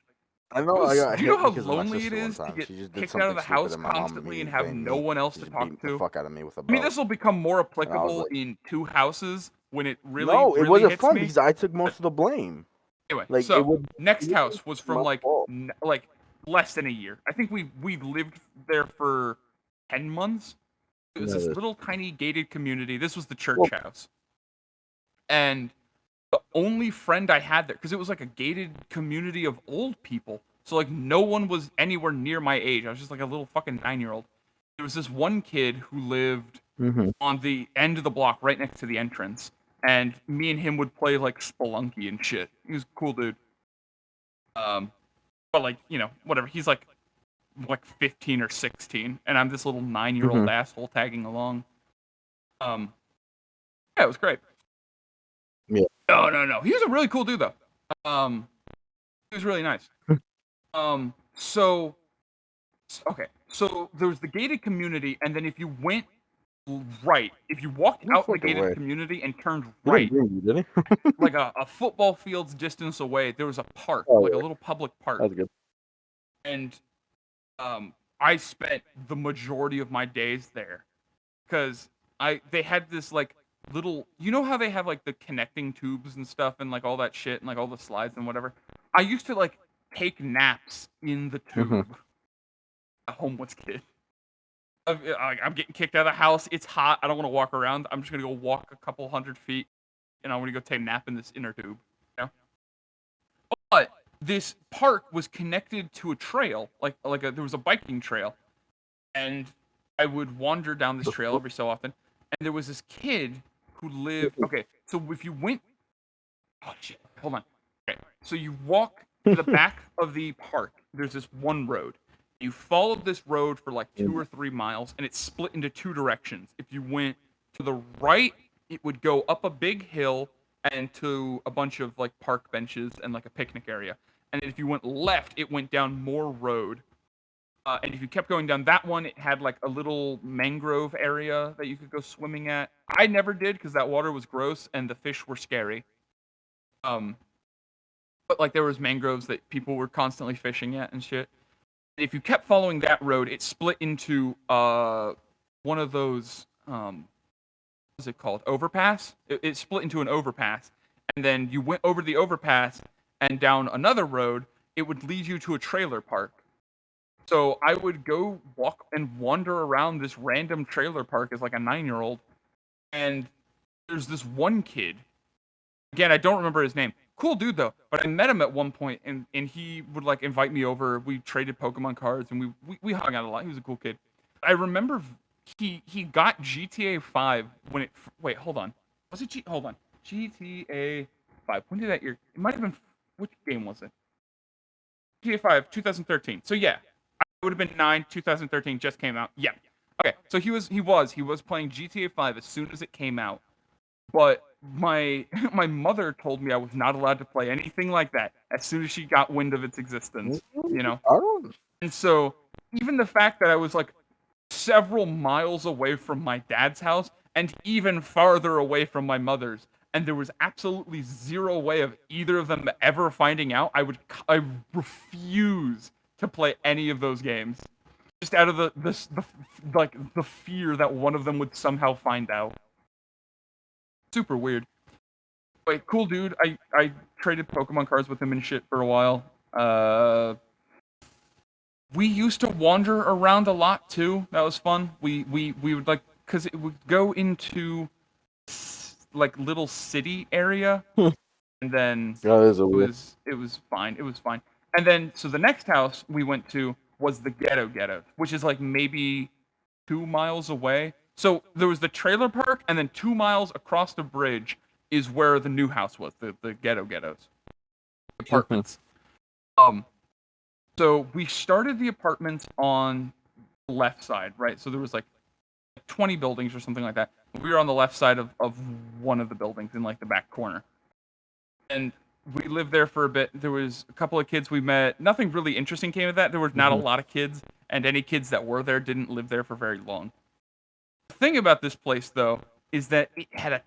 I it know I was got do you know hit how because of my lonely it sister one is to time. get She just did kicked out of something the stupid, house and my mom constantly and have immediately blamed no me. one else She to just talk beat the to? fuck out of me with a I mean, belt, this will become more and I was applicable like, in 2 houses when it really, "No, it really wasn't hits fun me. because I took But most of the blame. anyway, Like it so was next literally house was from my like fault." like less than a year. I think we lived there for 10 months. It was No, this this little tiny gated community. This was the church well, house. And the only friend I had there, because it was like a gated community of old people. So like no one was anywhere near my age. I was just like a little fucking 9-year-old. There was this one kid who lived mhm, on the end of the block right next to the entrance. And me and him would play like Spelunky and shit. He was a cool dude. Um, but like, whatever. He's like 15 or 16, and I'm this little 9-year-old mhm, asshole tagging along. Um, yeah, it was great. yeah. No, no, no. He was a really cool dude though. Um, he was really nice. So okay, so there was the gated community, and then if you went right, if you walked No out the fucking gated way. community and turned He didn't right, bring you, did he? like a football field's distance away, there was a park, Oh like a yeah, little public park, that's good. and I spent the majority of my days there because they had this like little, how they have like the connecting tubes and stuff and like all that shit and like all the slides and whatever. I used to like take naps in the Mhm. tube. A homeless kid. I'm getting kicked out of the house. It's hot. I don't want to walk around. I'm just gonna go walk a couple 100 feet, and I'm gonna go take a nap in this inner tube. You know? But this park was connected to a trail, there was a biking trail, and I would wander down this trail every so often. And there was this kid who lived. Okay, so if you went, oh shit, hold on. Okay, so you walk to the back of the park. There's this one road. You followed this road for like 2 or 3 miles, and it's split into two directions. If you went to the right, it would go up a big hill and to a bunch of like park benches and like a picnic area. And if you went left, it went down more road. And if you kept going down that one, it had like a little mangrove area that you could go swimming at. I never did because that water was gross and the fish were scary. Um, but like there was mangroves that people were constantly fishing at and shit. If you kept following that road, it split into one of those what's it called? Overpass. It split into an overpass, and then you went over the overpass and down another road. It would lead you to a trailer park. So I would go walk and wander around this random trailer park as like a 9-year-old, and there's this one kid. Again, I don't remember his name. Cool dude though. But I met him at one point, and he would like invite me over. We traded Pokemon cards, and we hung out a lot. He was a cool kid. I remember he got GTA 5 when it. Wait, hold on. Was it Hold on. GTA 5. When did that year? It might have been. Which game was it? GTA 5, 2013. So yeah, I would have been 9. 2013 just came out. Yeah. Okay. So he was playing GTA 5 as soon as it came out, but my my mother told me I was not allowed to play anything like that as soon as she got wind of its existence, you know. I don't. And so even the fact that I was like several miles away from my dad's house and even farther away from my mother's, and there was absolutely zero way of either of them ever finding out, I refuse to play any of those games just out of the fear that one of them would somehow find out. Super weird. Wait, cool dude. I traded Pokemon cards with him and shit for a while. We used to wander around a lot too. That was fun. We would like because it would go into like little city area, and then That is a it weird. was fine. It was fine. And then so the next house we went to was the Ghetto, which is like maybe 2 miles away. So there was the trailer park, and then 2 miles across the bridge is where the new house was, the Ghettos, Mhm. apartments. Um, so we started the apartments on the left side, right? So there was like 20 buildings or something like that. We were on the left side of one of the buildings in like the back corner. And we lived there for a bit. There was a couple of kids we met. Nothing really interesting came of that. There was not a Mhm. lot of kids. and any kids that were there didn't live there for very long. The thing about this place, though, is that it had a.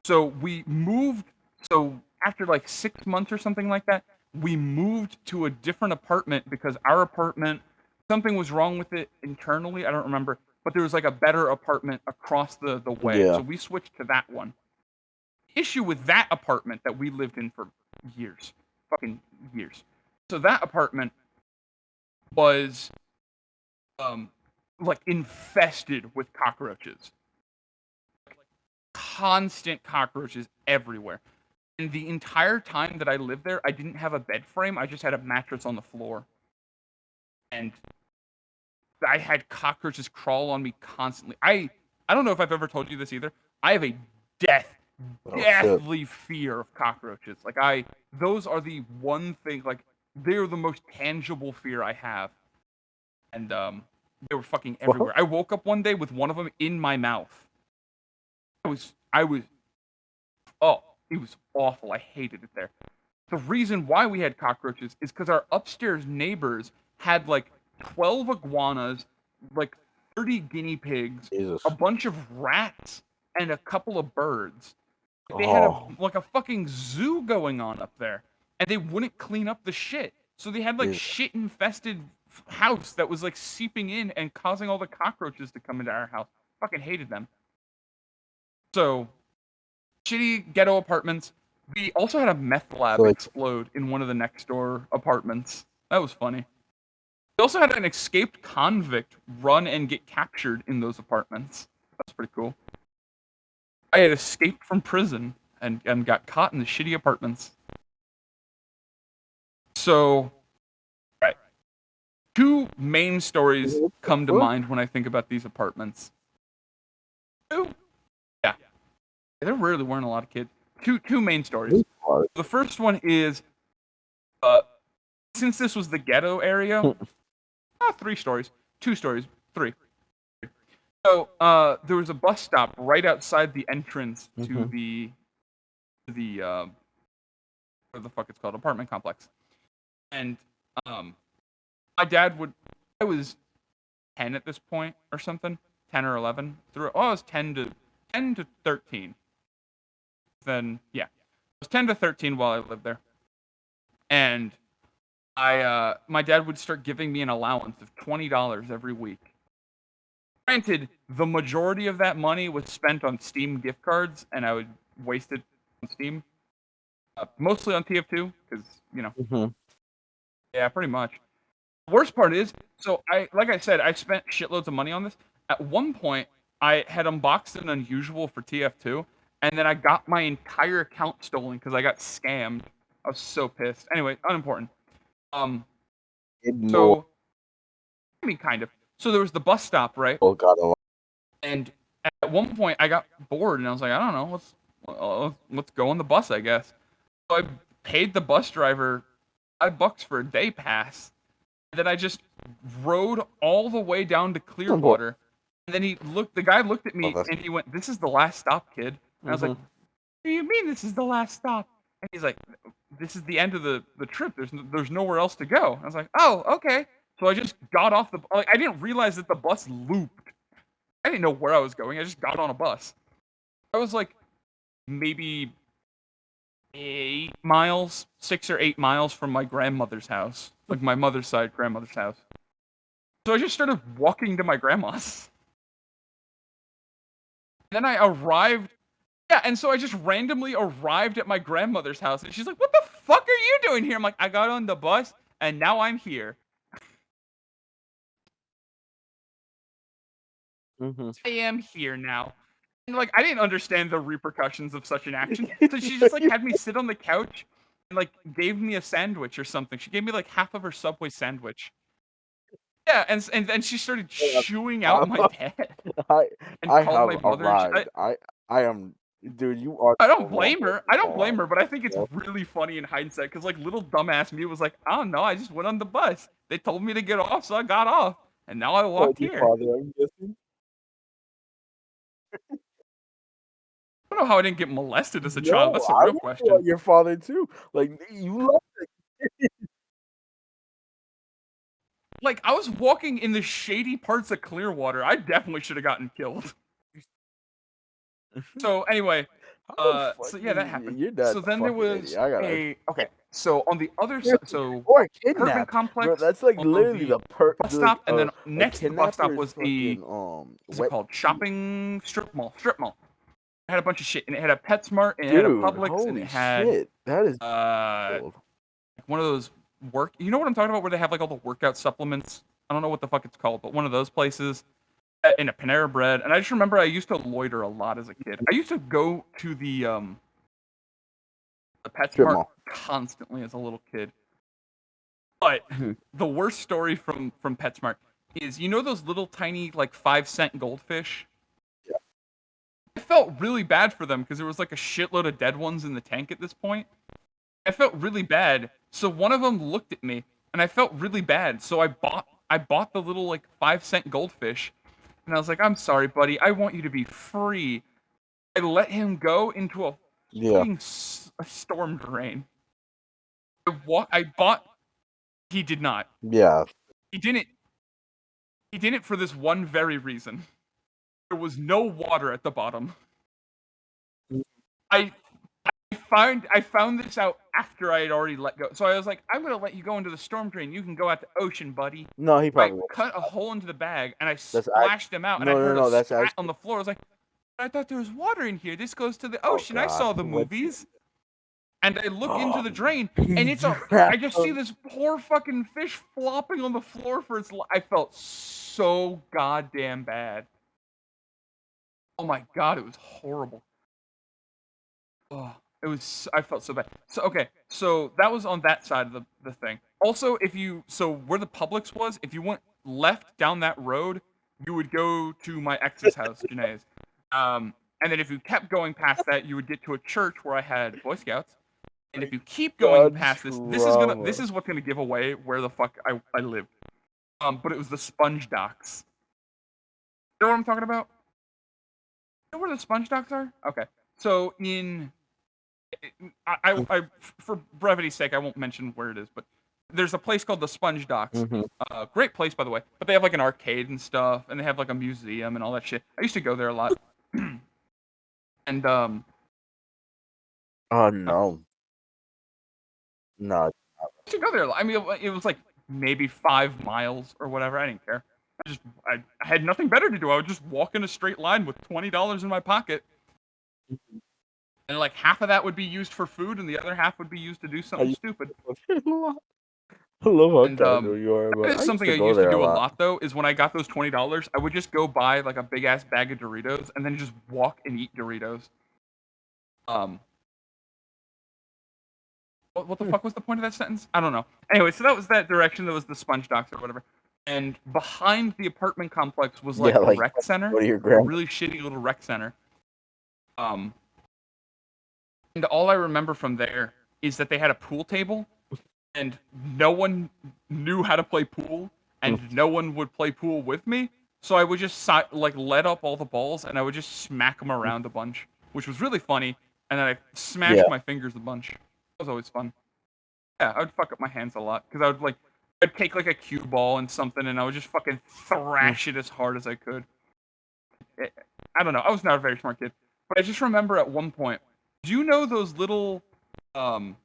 So we moved. So after like 6 months or something like that, we moved to a different apartment because our apartment, something was wrong with it internally. I don't remember, but there was like a better apartment across the way. Yeah. So we switched to that one. Issue with that apartment that we lived in for years, fucking years. So that apartment was like infested with cockroaches. Constant cockroaches everywhere. And the entire time that I lived there, I didn't have a bed frame. I just had a mattress on the floor. And I had cockroaches crawl on me constantly. I don't know if I've ever told you this either. I have a deathly fear of cockroaches. Like those are the one thing, like they're the most tangible fear I have. And they were fucking everywhere. I woke up one day with one of them in my mouth. Oh, it was awful. I hated it there. The reason why we had cockroaches is because our upstairs neighbors had like 12 iguanas, like 30 guinea pigs, Jesus. a bunch of rats, and a couple of birds. They had a fucking zoo going on up there, and they wouldn't clean up the shit. So they had like shit infested house that was like seeping in and causing all the cockroaches to come into our house. Fucking hated them. So shitty ghetto apartments. We also had a meth lab explode in one of the next door apartments. That was funny. We also had an escaped convict run and get captured in those apartments. That's pretty cool. I had escaped from prison and got caught in the shitty apartments. So, right. Two main stories come to mind when I think about these apartments. Yeah. There really weren't a lot of kids. Two main stories. The first one is, since this was the ghetto area, three stories. Two stories. Three. So, there was a bus stop right outside the entrance to the what the fuck it's called, apartment complex. And, my dad I was 10 at this point or something, 10 or 11. I was 10 to 13. Then, yeah. I was 10 to 13 while I lived there. And my dad would start giving me an allowance of $20 every week. Granted, the majority of that money was spent on Steam gift cards, and I would waste it on Steam. Mostly on TF2, because, you know. Yeah, pretty much. The worst part is, so like I said, I spent shitloads of money on this. At one point, I had unboxed an unusual for TF2, and then I got my entire account stolen because I got scammed. I was so pissed. Anyway, unimportant. So, I mean, kind of. So there was the bus stop, right? Oh God. And at one point, I got bored, and I was like, I don't know, let's go on the bus, I guess. So I paid the bus driver $5 for a day pass. And then I just rode all the way down to Clearwater. And then the guy looked at me and he went, "This is the last stop, kid." And I was like, "What do you mean this is the last stop?" And he's like, "This is the end of the trip. There's nowhere else to go." And I was like, "Oh, okay." So I just got off I didn't realize that the bus looped. I didn't know where I was going. I just got on a bus. I was like maybe 6 or 8 miles from my grandmother's house. Like my mother's side grandmother's house. So I just started walking to my grandma's. Then I arrived. Yeah, and so I just randomly arrived at my grandmother's house, and she's like, "What the fuck are you doing here?" I'm like, "I got on the bus, and now I'm here." I am here now. And, like, I didn't understand the repercussions of such an action. So she just, like, had me sit on the couch and, like, gave me a sandwich or something. She gave me, like, half of her Subway sandwich. Yeah, and then she started chewing out my bed. And I called have my mother. arrived. I am, dude. You are. I don't blame her. I don't blame her, but I think it's really funny in hindsight because, like, little dumbass me was like, "I don't know. I just went on the bus. They told me to get off, so I got off, and now I walked here." Father, I'm guessing. I don't know how I didn't get molested as a child. That's the I real would question. want your father too. Like you love it. Like, I was walking in the shady parts of Clearwater. I definitely should have gotten killed. So anyway, How the fuck so yeah, that you- happened. You're not So the then there fucking was idiot. I gotta. okay. So on the other side, so Or apartment kidnapped, complex, bro. That's like on literally the bus stop, and then a next to the bus stop kidnapper's was a fucking what's it wet called? Shopping strip mall. Strip mall. It had a bunch of shit, and it had a PetSmart, and it had a dude. Publix, and Holy it had shit, that is uh cold. one of those work. You know what I'm talking about? Where they have like all the workout supplements. I don't know what the fuck it's called, but one of those places. In a Panera Bread, and I just remember I used to loiter a lot as a kid. I used to go to the Strip PetSmart mall. constantly as a little kid. But Mhm. the worst story from PetSmart is, you know, those little tiny like 5-cent goldfish. Yeah. I felt really bad for them because there was like a shitload of dead ones in the tank at this point. I felt really bad. So one of them looked at me, and I felt really bad. So I bought the little like 5-cent goldfish, and I was like, "I'm sorry, buddy. I want you to be free." I let him go into a Yeah. fucking a storm drain. I bought. He did not. Yeah. He didn't. He didn't for this one very reason. There was no water at the bottom. I I found this out after I had already let go. So I was like, I'm gonna let you go into the storm drain. You can go out the ocean, buddy. No, he I probably won't. cut a hole into the bag and I That's splashed him out, and no, I no, heard no, a that's splat actually- on the floor. I was like, I thought there was water in here. This goes to the Oh, ocean. I God. saw the What- movies. And I look into the Oh, drain, and it's I just see this poor fucking fish flopping on the floor for its life. I felt so goddamn bad. Oh my god, it was horrible. Oh, it was. I felt so bad. So okay, so that was on that side of the thing. Also, where the Publix was, if you went left down that road, you would go to my ex's house, Janae's. And then if you kept going past that, you would get to a church where I had Boy Scouts. And if you keep going God, past this, trauma. this is what's gonna give away where the fuck I lived. But it was the Sponge Docks. You know what I'm talking about? You know where the Sponge Docks are? Okay. So for brevity's sake, I won't mention where it is, but there's a place called the Sponge Docks. Mhm. Great place, by the way. But they have like an arcade and stuff, and they have like a museum and all that shit. I used to go there a lot. And Oh no. No. I used to go there. I mean, it was like maybe 5 miles or whatever. I didn't care. I had nothing better to do. I would just walk in a straight line with $20 in my pocket, and like half of that would be used for food, and the other half would be used to do something stupid. I love how And, casual you are, but That is something I go used to there do a lot, though, is when I got those $20, I would just go buy like a big ass bag of Doritos and then just walk and eat Doritos. What the fuck was the point of that sentence? I don't know. Anyway, so that was that direction. That was the Sponge Docks or whatever. And behind the apartment complex was like Yeah, a like, rec center, go to your a grandma. really shitty little rec center. And all I remember from there is that they had a pool table, and no one knew how to play pool, and no one would play pool with me. So I would just like let up all the balls, and I would just smack them around a bunch, which was really funny. And then I smashed Yeah. my fingers a bunch. That was always fun. Yeah, I would fuck up my hands a lot because I'd take like a cue ball and something, and I would just fucking thrash it as hard as I could. I don't know. I was not a very smart kid, but I just remember at one point. Do you know those little, like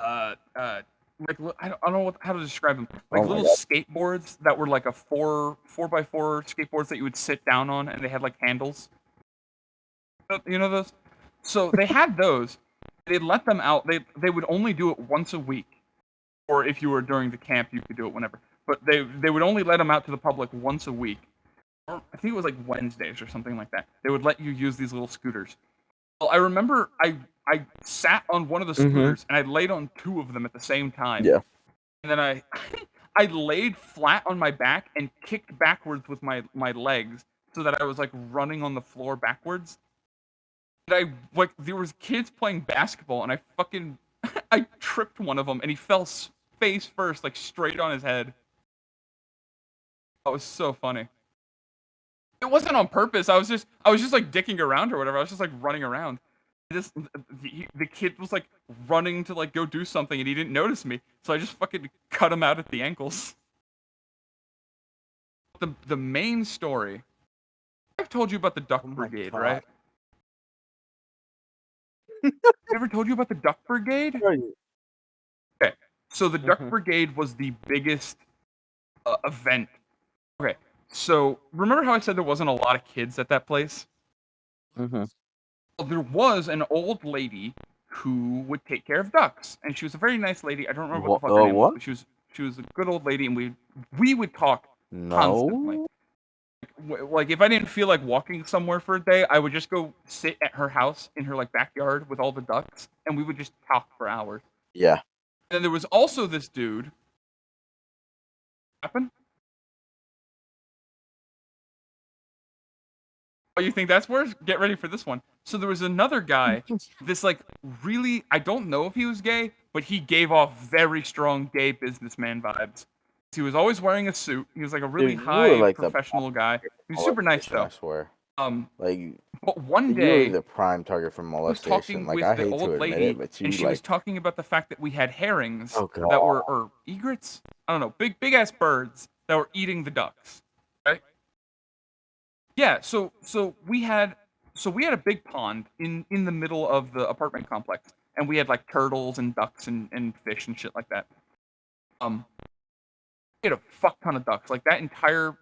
I don't know how to describe them. Like Oh my little God. skateboards that were like a 4x4 skateboards that you would sit down on, and they had like handles. You know those? So they had those. They'd let them out. They would only do it once a week, or if you were during the camp, you could do it whenever. But they would only let them out to the public once a week. Or I think it was like Wednesdays or something like that. They would let you use these little scooters. Well, I remember I sat on one of the scooters and I laid on 2 of them at the same time. Yeah. And then I laid flat on my back and kicked backwards with my legs so that I was like running on the floor backwards. And there was kids playing basketball, and I tripped one of them, and he fell face first, like straight on his head. That was so funny. It wasn't on purpose. I was just like dicking around or whatever. I was just like running around. The kid was like running to like go do something, and he didn't notice me, so I just fucking cut him out at the ankles. The main story. I've told you about the Duck Oh my Brigade, God. right? Ever told you about the Duck Brigade? Okay, so the Duck Mhm. Brigade was the biggest event. Okay, so remember how I said there wasn't a lot of kids at that place? Mhm. Well, there was an old lady who would take care of ducks, and she was a very nice lady. I don't remember what the fuck her name was, What? but she was a good old lady, and we would talk constantly. No. Like if I didn't feel like walking somewhere for a day, I would just go sit at her house in her like backyard with all the ducks, and we would just talk for hours. Yeah. And then there was also this dude. Happen? Oh, you think that's worse? Get ready for this one. So there was another guy, this like really, I don't know if he was gay, but he gave off very strong gay businessman vibes. He was always wearing a suit. He was like a really Dude, you were high like the professional guy. He was super nice molestation, I though. swear. Um, Like but one you were day the prime target for I was molestation. talking Like with I the hate to old admit it, lady, but and you she was like, talking about the fact that we had herrings oh that God. were or egrets. I don't know, big ass birds that were eating the ducks. Right? Yeah, so we had a big pond in the middle of the apartment complex, and we had like turtles and ducks and fish and shit like that. Um, we had a fuck ton of ducks. Like that entire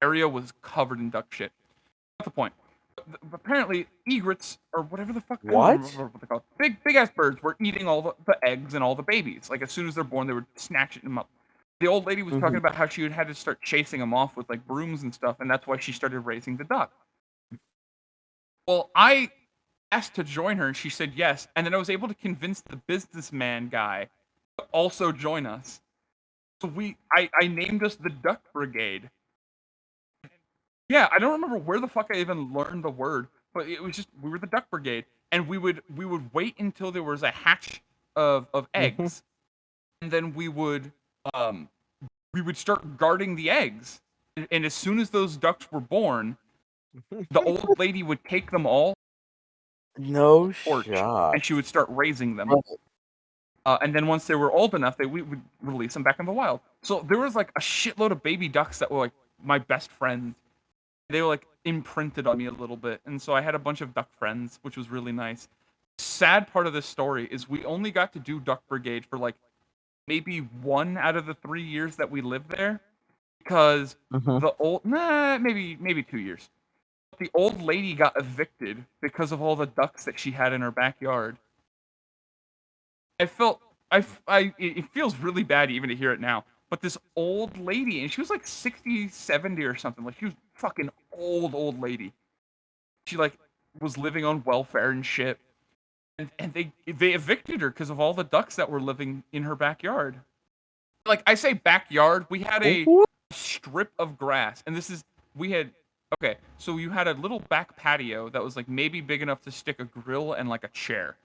area was covered in duck shit. That's the point. Apparently, egrets or whatever the fuck I don't remember What? what they're called. Big ass birds were eating all the eggs and all the babies. Like as soon as they're born, they were snatching them up. The old lady was talking Mhm. about how she had to start chasing them off with like brooms and stuff, and that's why she started raising the duck. Well, I asked to join her, and she said yes. And then I was able to convince the businessman guy to also join us. So I named us the Duck Brigade. Yeah, I don't remember where the fuck I even learned the word, but it was just we were the Duck Brigade, and we would wait until there was a hatch of Mhm. eggs, and then um we would start guarding the eggs. And as soon as those ducks were born, the old lady would take them all No porch, and shot. she would start raising them. Bro, And then once they were old enough, we would release them back in the wild. So there was like a shitload of baby ducks that were like my best friends. They were like imprinted on me a little bit, and so I had a bunch of duck friends, which was really nice. Sad part of this story is we only got to do Duck Brigade for like maybe 1 out of the 3 years that we lived there, because Mhm. maybe 2 years. The old lady got evicted because of all the ducks that she had in her backyard. I felt it feels really bad even to hear it now. But this old lady, and she was like 60, 70 or something. Like she was fucking old lady. She like was living on welfare and shit. And they evicted her because of all the ducks that were living in her backyard. Like I say backyard, we had a What? strip of grass. And this is we had okay, so you had a little back patio that was like maybe big enough to stick a grill and like a chair,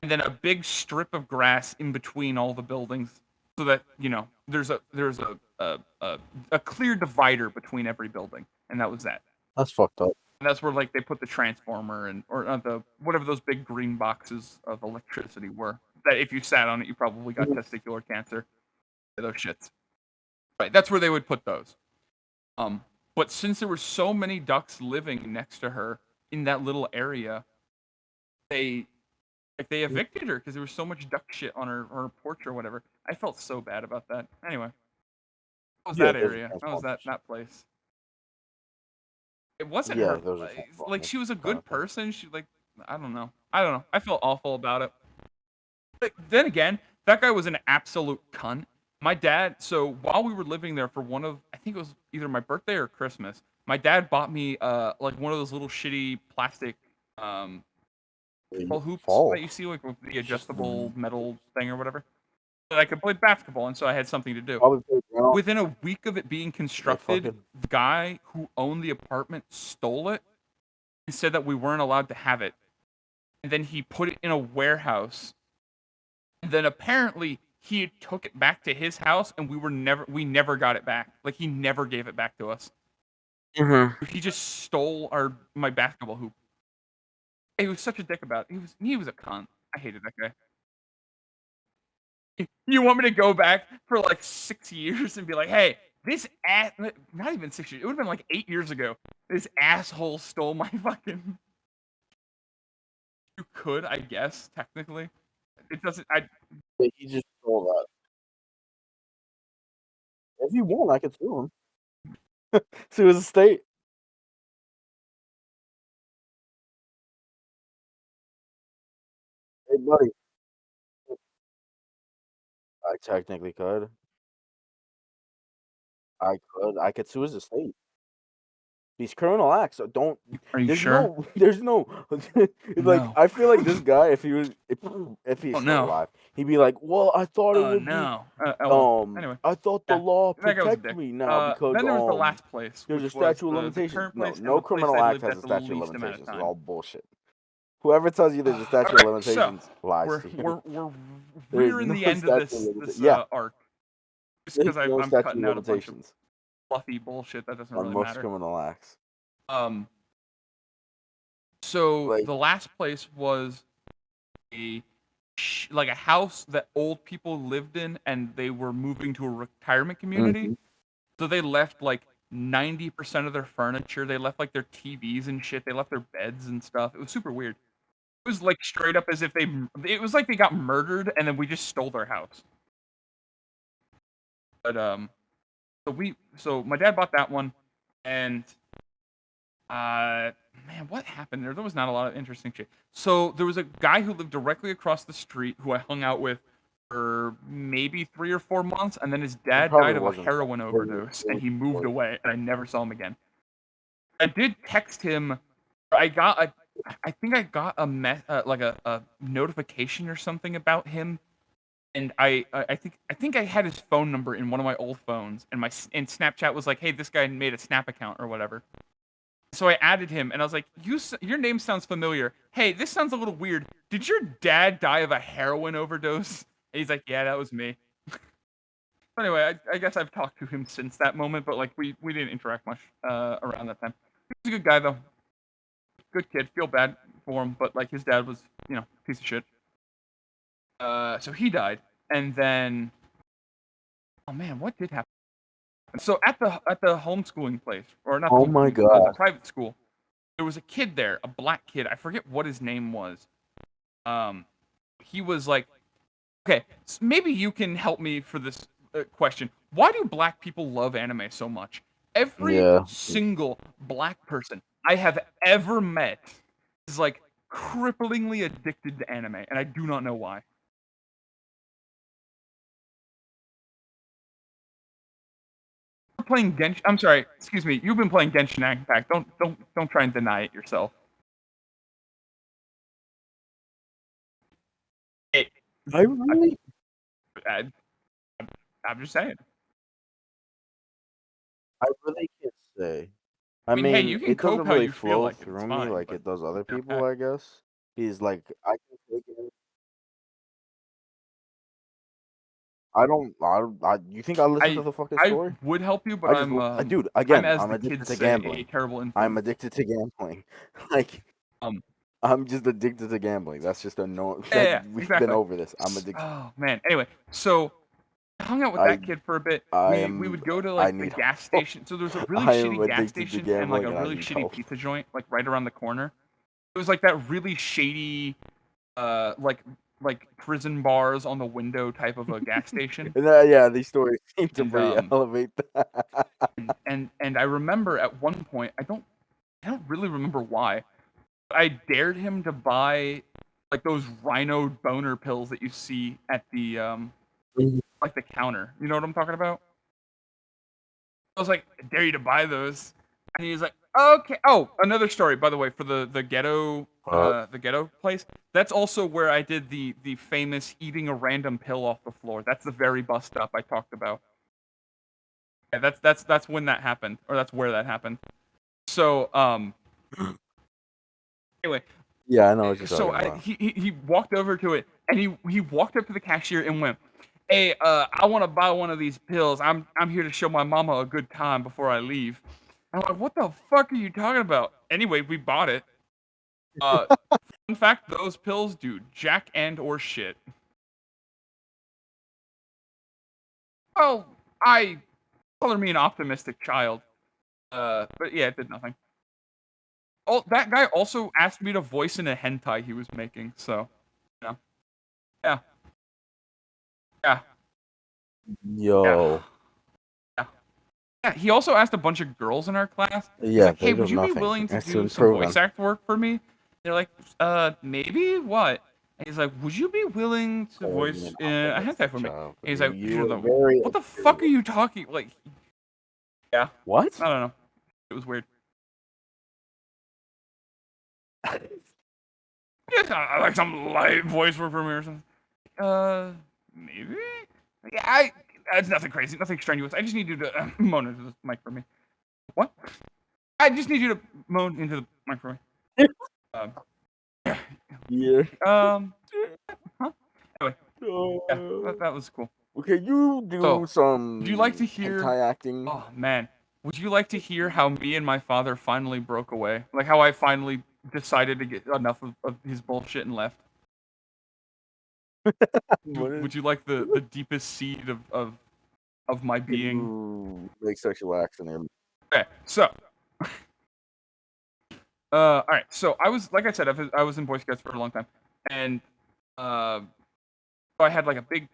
and then a big strip of grass in between all the buildings, so that there's a clear divider between every building, and that was that. That's fucked up. And that's where like they put the transformer and or the whatever those big green boxes of electricity were. That if you sat on it, you probably got Mhm. testicular cancer. Those shits. Right. That's where they would put those. Um, but since there were so many ducks living next to her in that little area, they they evicted her because there was so much duck shit on her porch or whatever. I felt so bad about that. Anyway, that was Yeah, that those are area. That was transformers. that place. It wasn't Yeah, her those are place. Like transformers. she was a Kind good of thing. person. She like I don't know. I don't know. I felt awful about it. But then again, that guy was an absolute cunt. My dad. So while we were living there for one of I think it was either my birthday or Christmas, my dad bought me like one of those little shitty plastic um Really ball hoops that fall. you see like with the It's just adjustable metal thing or whatever. That I could play basketball, and so I had something to do. probably playground. Within a week of it being They constructed, fucking the guy who owned the apartment stole it and said that we weren't allowed to have it. And then he put it in a warehouse. And then apparently he took it back to his house, and we never got it back. Like he never gave it back to us. Mhm. He just stole my basketball hoop. He was such a dick about it. He was a cunt. I hated that guy. You want me to go back for like 6 years and be like, hey, this not even 6 years. It would have been like 8 years ago. This asshole stole my fucking. You could, I guess, technically. It doesn't. Yeah, he just stole that. If he won, I could sue him. Sue his estate. Hey, buddy. I technically could. I could sue his estate. These criminal acts, so don't. Are you There's sure? there's no, like, No. I feel like this guy, if he's Oh still no. alive, he'd be like, "Well, I thought it would be, No. Well. Anyway. I thought the Yeah. law That guy was a protects dick. me now because, Then there was the last place, there's a which was statute of the limitations." current No, place and no the place criminal I act lived has at a the statute of least amount of limitations. It's time. all bullshit. Whoever tells you there's a statute of Okay, limitations lies we're to you. we're There is rearing no the end of statute this of limitations. this Yeah, arc. Just there's because no I'm statute cutting of out a bunch of limitations fluffy bullshit that doesn't on really most matter. criminal acts. So Like, the last place was like a house that old people lived in, and they were moving to a retirement community. Mhm. So they left like 90% of their furniture. They left like their TVs and shit. They left their beds and stuff. It was super weird. It was like straight up as if it was like they got murdered and then we just stole their house. But so my dad bought that one, and man, what happened there? There was not a lot of interesting shit. So there was a guy who lived directly across the street who I hung out with for maybe 3 or 4 months, and then his it dad probably died of a wasn't. heroin overdose, and he moved away, and I never saw him again. I did text him. I think I got like a notification or something about him, and I think I had his phone number in one of my old phones, and Snapchat was like, "Hey, this guy made a Snap account or whatever." So I added him, and I was like, your name sounds familiar. Hey, this sounds a little weird. Did your dad die of a heroin overdose?" And he's like, "Yeah, that was me." Anyway, I guess I've talked to him since that moment, but like we didn't interact much around that time. He's a good guy though. Good kid. Feel bad for him, but like his dad was, piece of shit. So he died, and then, oh man, what did happen? So at the homeschooling place, or not the Oh my homeschooling, the god. private school, there was a kid there, a black kid. I forget what his name was. He was like, okay, so maybe you can help me for this question. Why do black people love anime so much? Every Yeah. single black person I have ever met is like cripplingly addicted to anime, and I do not know why. You're playing Genshin. I'm sorry, excuse me. You've been playing Genshin Impact. Don't try and deny it yourself. It, I really, I, I'm just saying. I really can't say. I I mean, hey, you mean, can it cope doesn't how really you feel flow like it. It's through me fine, like but it does other yeah, people, I guess. He's like, I can take it. You think I listen to I the fucking I story? would help you, but I just, dude, I'm again, as I'm the addicted kids to say, a gambling. terrible I'm influence. addicted to gambling. Like, Um, I'm just addicted to gambling. That's just a no. yeah, Like, yeah, we've been exactly. over this. I'm addicted. Oh man. Anyway, so I hung out with I, that kid for a bit. I We am. would go to I like the need gas help. station. So there was a really I am shitty gas addicted to station and like gambling, a and I really need shitty help. pizza joint like right around the corner. It was like that really shady, like prison bars on the window type of a gas station. And yeah, these stories seem to And pretty elevate that. and I remember at one point, I don't really remember why, but I dared him to buy like those rhino boner pills that you see at the like the counter. You know what I'm talking about? I was like, I dare you to buy those. And he was like, okay. Oh, another story, by the way, for the ghetto place. That's also where I did the famous eating a random pill off the floor. That's the very bus stop I talked about. Yeah, that's when that happened, or that's where that happened. So anyway, Yeah, I know what you're so talking about. he walked over to it, and he walked up to the cashier and went, "Hey, I want to buy one of these pills. I'm here to show my mama a good time before I leave." I'm like, "What the fuck are you talking about?" Anyway, we bought it. Fun fact: those pills do jack and or shit. Well, I color me an optimistic child. But yeah, it did nothing. Oh, that guy also asked me to voice in a hentai he was making. So, yeah, yeah, yeah, yeah. Yo. Yeah. Yeah, he also asked a bunch of girls in our class. He's Yeah, like, "Hey, they do would you be nothing. willing to It's to do some improve voice them. act work for me?" They're like, maybe what?" And he's like, "Would you be willing to Calling me voice an in a hentai optimistic for me?" child. And he's like, You were very "What the fuck are you talking?" Like, yeah, What? I don't know. It was weird. Yeah, I like some light voice work for me or something. Maybe. Yeah, it's nothing crazy, nothing strenuous. I just need you to moan into the mic for me. What? I just need you to moan into the mic for me. Um, Yeah. huh? Anyway, yeah, that was cool. Can you do So, some would you like to hear? hentai acting? Oh man, would you like to hear how me and my father finally broke away? Like how I finally decided to get enough of his bullshit and left. Would you like the deepest seed of my being? You make sexual acts in there. Okay, so. All right. So I was, like I said, I was in Boy Scouts for a long time, and so I had like a big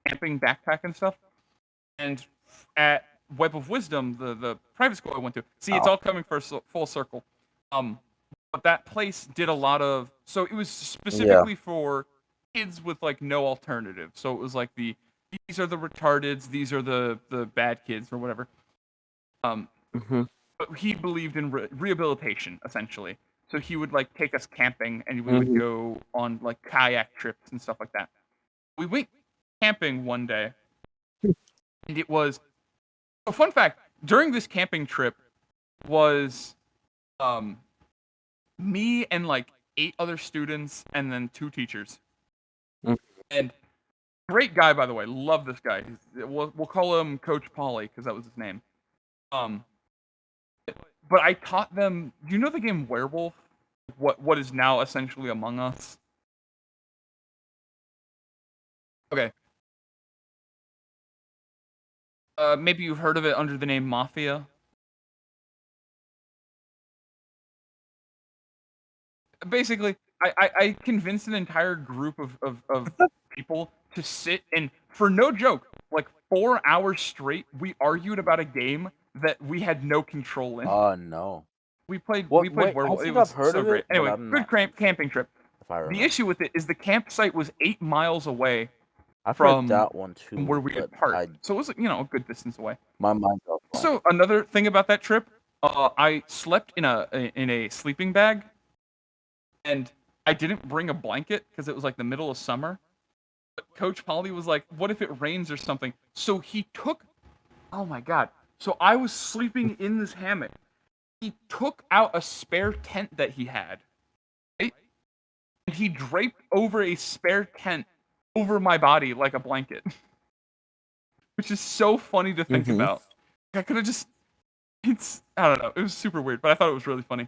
camping backpack and stuff. And at Web of Wisdom, the private school I went to, see, it's all coming for full circle. But that place did a lot of, so it was specifically for kids with like no alternative. So it was like these are the retardeds, these are the bad kids or whatever. But he believed in rehabilitation essentially. So he would like take us camping, and we would go on like kayak trips and stuff like that. We went camping one day, and it was a fun fact. During this camping trip was me and like 8 other students and then 2 teachers. And great guy, by the way. Love this guy. We'll call him Coach Polly because that was his name. But I taught them. Do you know the game Werewolf? What is now essentially Among Us? Okay. Maybe you've heard of it under the name Mafia. Basically, I convinced an entire group of people to sit and, for no joke, like 4 hours straight, we argued about a game that we had no control in. Oh no. We played Wait, Werewolf. I It think was I've heard so of great. it, but Anyway, I'm good not camping trip. if I The remember. issue with it is the campsite was 8 miles away I've heard from that one too, where we but had parked. So it was, a good distance away. my mind's off. Also, another thing about that trip, I slept in a sleeping bag, and I didn't bring a blanket because it was like the middle of summer. But Coach Polly was like, "What if it rains or something?" So he took. Oh my god! So I was sleeping in this hammock. He took out a spare tent that he had, right? And he draped over a spare tent over my body like a blanket, which is so funny to think about. I could have just. I don't know. It was super weird, but I thought it was really funny.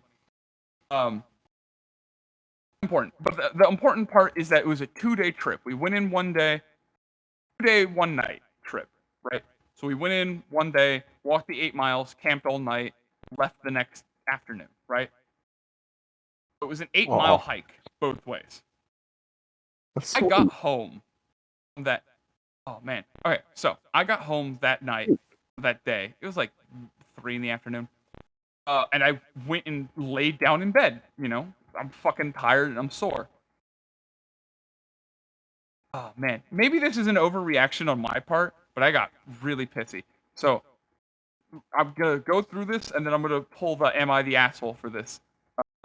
Important, but the important part is that it was a 2-day trip. We went in one day, 2-day, 1 night trip, right? So we went in one day, walked the 8 miles, camped all night, left the next afternoon, right? It was an 8-mile hike both ways. I got home that. Oh man. Okay, so I got home that night, that day. It was like 3 in the afternoon. And I went and laid down in bed. I'm fucking tired and I'm sore. Oh man, maybe this is an overreaction on my part, but I got really pissy. So I'm gonna go through this, and then I'm gonna pull the "Am I the asshole" for this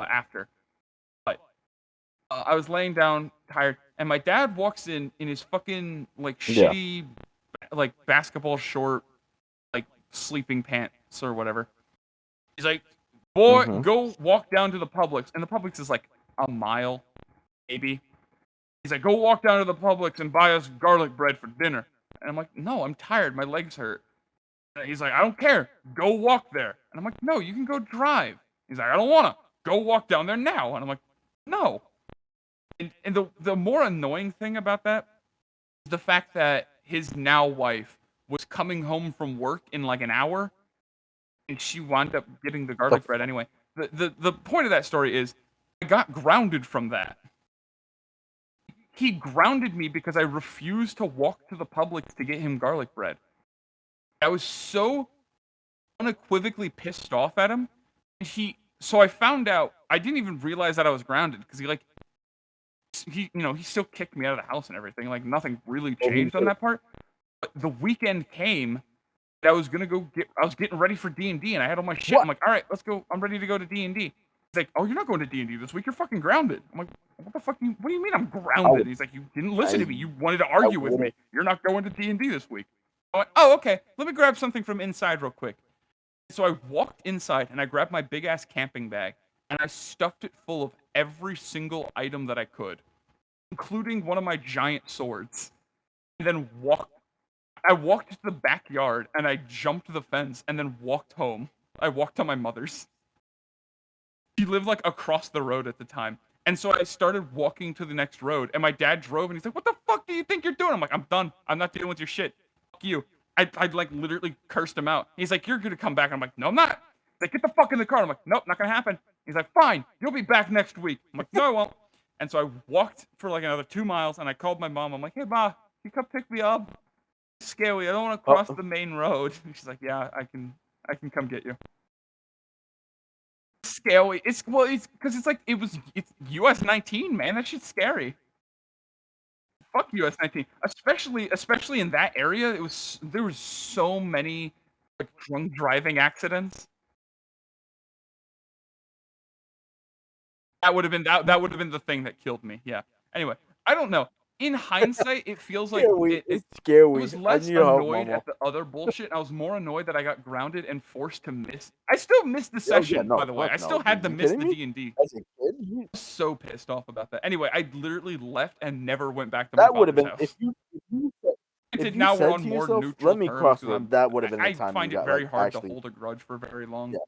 after. But I was laying down tired, and my dad walks in his fucking like shitty, like basketball short, like sleeping pants or whatever. He's like, "Boy, go walk down to the Publix," and the Publix is like a mile, maybe. He's like, "Go walk down to the Publix and buy us garlic bread for dinner." And I'm like, "No, I'm tired. My legs hurt." And he's like, "I don't care. Go walk there." And I'm like, "No, you can go drive." He's like, "I don't want to. Go walk down there now." And I'm like, "No." And the more annoying thing about that is the fact that his now wife was coming home from work in like an hour, and she wound up getting the garlic bread anyway. The point of that story is I got grounded from that. He grounded me because I refused to walk to the Publix to get him garlic bread. I was so unequivocally pissed off at him. So I found out, I didn't even realize that I was grounded because he still kicked me out of the house and everything. Like nothing really changed on that part. But the weekend came, I was getting ready for D&D and I had all my shit. What? I'm like, all right, let's go. I'm ready to go to D&D. He's like, oh, you're not going to D&D this week. You're fucking grounded. I'm like, what the fuck? What do you mean I'm grounded? He's like, you didn't listen to me. You wanted to argue with me. You're not going to D&D this week. I went, oh, okay. Let me grab something from inside real quick. So I walked inside and I grabbed my big ass camping bag and I stuffed it full of every single item that I could, including one of my giant swords. And then I walked to the backyard and I jumped the fence and then walked home. I walked to my mother's. She lived like across the road at the time. And so I started walking to the next road and my dad drove and he's like, what the fuck do you think you're doing? I'm like, I'm done. I'm not dealing with your shit. Fuck you. I like literally cursed him out. He's like, you're gonna come back. I'm like, no, I'm not. He's like, get the fuck in the car. I'm like, nope, not gonna happen. He's like, fine, you'll be back next week. I'm like, no, I won't. And so I walked for like another 2 miles and I called my mom. I'm like, hey, Ma, you come pick me up? It's scary. I don't want to cross the main road. She's like, yeah, I can come get you. Scary. It's because it's US 19, man. That shit's scary. Fuck US 19, especially in that area. There was so many like drunk driving accidents. That would have been the thing that killed me. Yeah. Anyway, I don't know. In hindsight, it feels like it was less annoyed at the other bullshit. I was more annoyed that I got grounded and forced to miss. I still missed the session, by the way. I still had to miss the D&D. As a kid, I was so pissed off about that. Anyway, I literally left and never went back to my father's house. If you Granted, now we're on more neutral let me terms cross 'cause road, that would have been the I time find you it got, very like, hard actually to hold a grudge for very long. Yeah.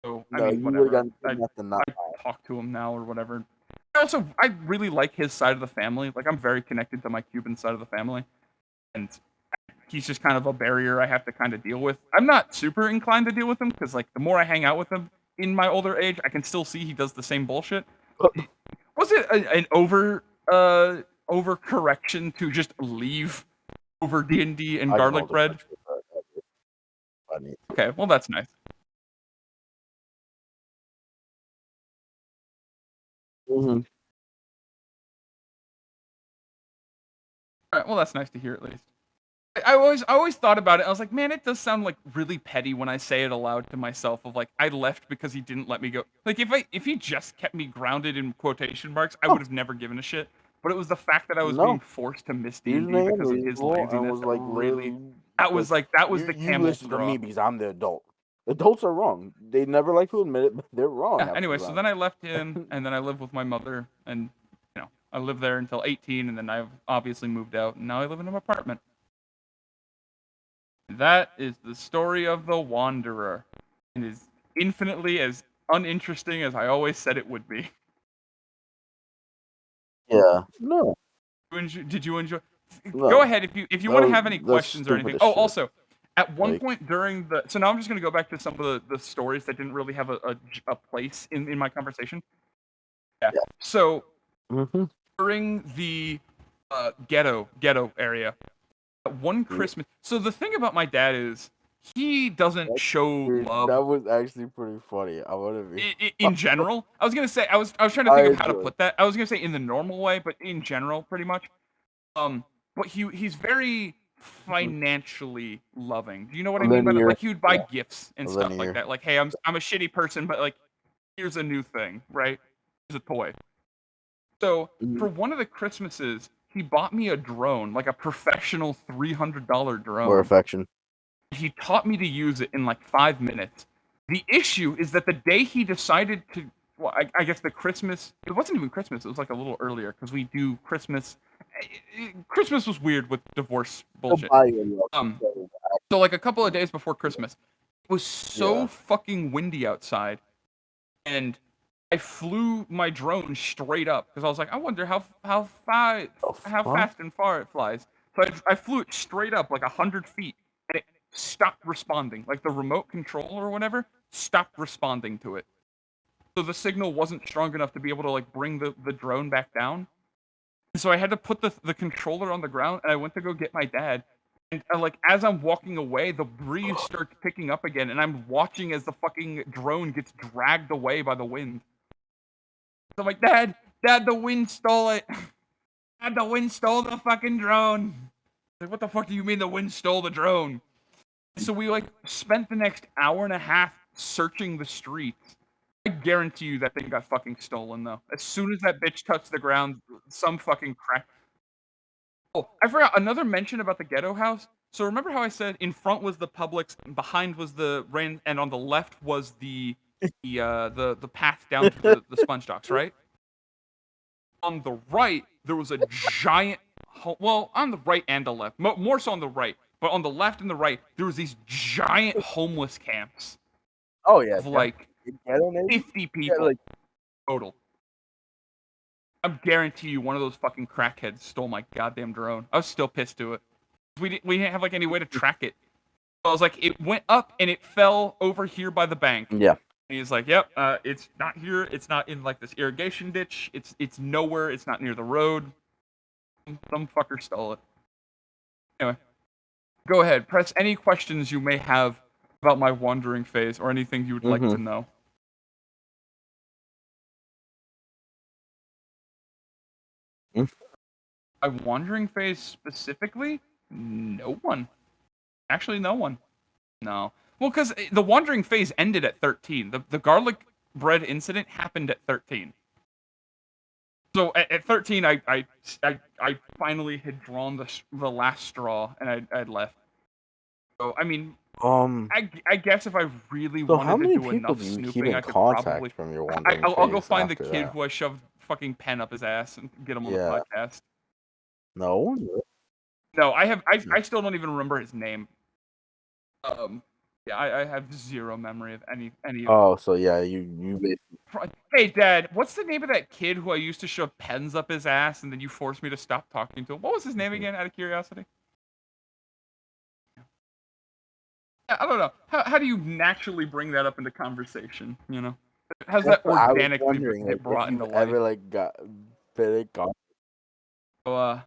So, No, I mean, you would've whatever. gotten nothing not I talk to him now or whatever. I really like his side of the family. Like, I'm very connected to my Cuban side of the family. And he's just kind of a barrier I have to kind of deal with. I'm not super inclined to deal with him because, like, the more I hang out with him in my older age, I can still see he does the same bullshit. Was it an overcorrection to just leave over D&D and garlic bread? Okay, well, that's nice. Mhm. All right, well, that's nice to hear at least. I always thought about it. I was like, man, it does sound like really petty when I say it aloud to myself. Of like, I left because he didn't let me go. Like, if he just kept me grounded in quotation marks, I would have never given a shit. But it was the fact that I was being forced to miss D&D because of his laziness that really. That was the camel listen straw. to me because I'm the adult. Adults are wrong. They never like to admit it, but they're wrong. Yeah, anyway, so then I left him, and then I lived with my mother, and I lived there until 18, and then I've obviously moved out, and now I live in an apartment. That is the story of the Wanderer. It is infinitely as uninteresting as I always said it would be. Yeah. No. Did you enjoy? No. Go ahead if you want to have any That's questions or anything. stupid Oh, as shit. also, at one Like- point during the so now I'm just gonna go back to some of the stories that didn't really have a place in my conversation. Yeah. So Mhm. during the ghetto area, one Christmas. So the thing about my dad is he doesn't show Dude, love. that was actually pretty funny. I want to be. In general, I was gonna say I was trying to think of how to enjoy put that. I was gonna say in the normal way, but in general, pretty much. But he's very financially loving. Do you know what I mean by that? Linear, Like he would buy yeah. gifts and stuff Linear. like that. Like, hey, I'm a shitty person, but like, here's a new thing, right? Here's a toy. So Mhm. for one of the Christmases, he bought me a drone, like a professional $300 drone. More affection. He taught me to use it in like 5 minutes. The issue is that the day he decided to, well, I guess the Christmas, it wasn't even Christmas, it was like a little earlier because we do Christmas. Christmas was weird with divorce bullshit. So like a couple of days before Christmas, it was so fucking windy outside, and I flew my drone straight up because I was like, I wonder how fast and far it flies. So I flew it straight up like 100 feet stopped responding. Like the remote control or whatever stopped responding to it. So the signal wasn't strong enough to be able to like bring the drone back down. And so I had to put the controller on the ground, and I went to go get my dad. And like as I'm walking away, the breeze starts picking up again, and I'm watching as the fucking drone gets dragged away by the wind. So I'm like, Dad, the wind stole it. Dad, the wind stole the fucking drone. Like, what the fuck do you mean the wind stole the drone? So we like spent the next hour and a half searching the streets. I guarantee you that thing got fucking stolen though. As soon as that bitch touched the ground, some fucking crack. Oh, I forgot another mention about the ghetto house. So remember how I said in front was the Publix, behind was the rain, and on the left was the path down to the sponge docks, right? On the right there was a giant. Well, on the right and the left, more so on the right, but on the left and the right there was these giant homeless camps Oh yeah, of like ghetto maybe. 50 Yeah, people like total. I guarantee you, one of those fucking crackheads stole my goddamn drone. I was still pissed to it. We didn't have like any way to track it. So I was like, it went up and it fell over here by the bank. yeah. And he's like, "Yep, it's not here. It's not in like this irrigation ditch. It's nowhere. It's not near the road. Some fucker stole it." Anyway, go ahead. Press any questions you may have about my wandering phase or anything you would like to know. My wandering phase specifically? No one. Actually, no one. No. Well, because the wandering phase ended at 13. The garlic bread incident happened at 13. So at 13, I finally had drawn the last straw, and I'd left. So I mean, I guess if I really So how wanted to many do people enough do you keep snooping, in I could contact probably. from your wandering I'll go phase find the after kid that? who I shoved fucking pen up his ass and get him on the Yeah. podcast. No. No, I still don't even remember his name. Yeah, I have zero memory of any. Oh, so yeah, you basically. Hey, Dad, what's the name of that kid who I used to shove pens up his ass and then you forced me to stop talking to him? What was his name again, out of curiosity? I don't know. How do you naturally bring that up into conversation, you know? How's that That's what I was organically wondering, like, get if brought you've into life? ever like been in contact. So,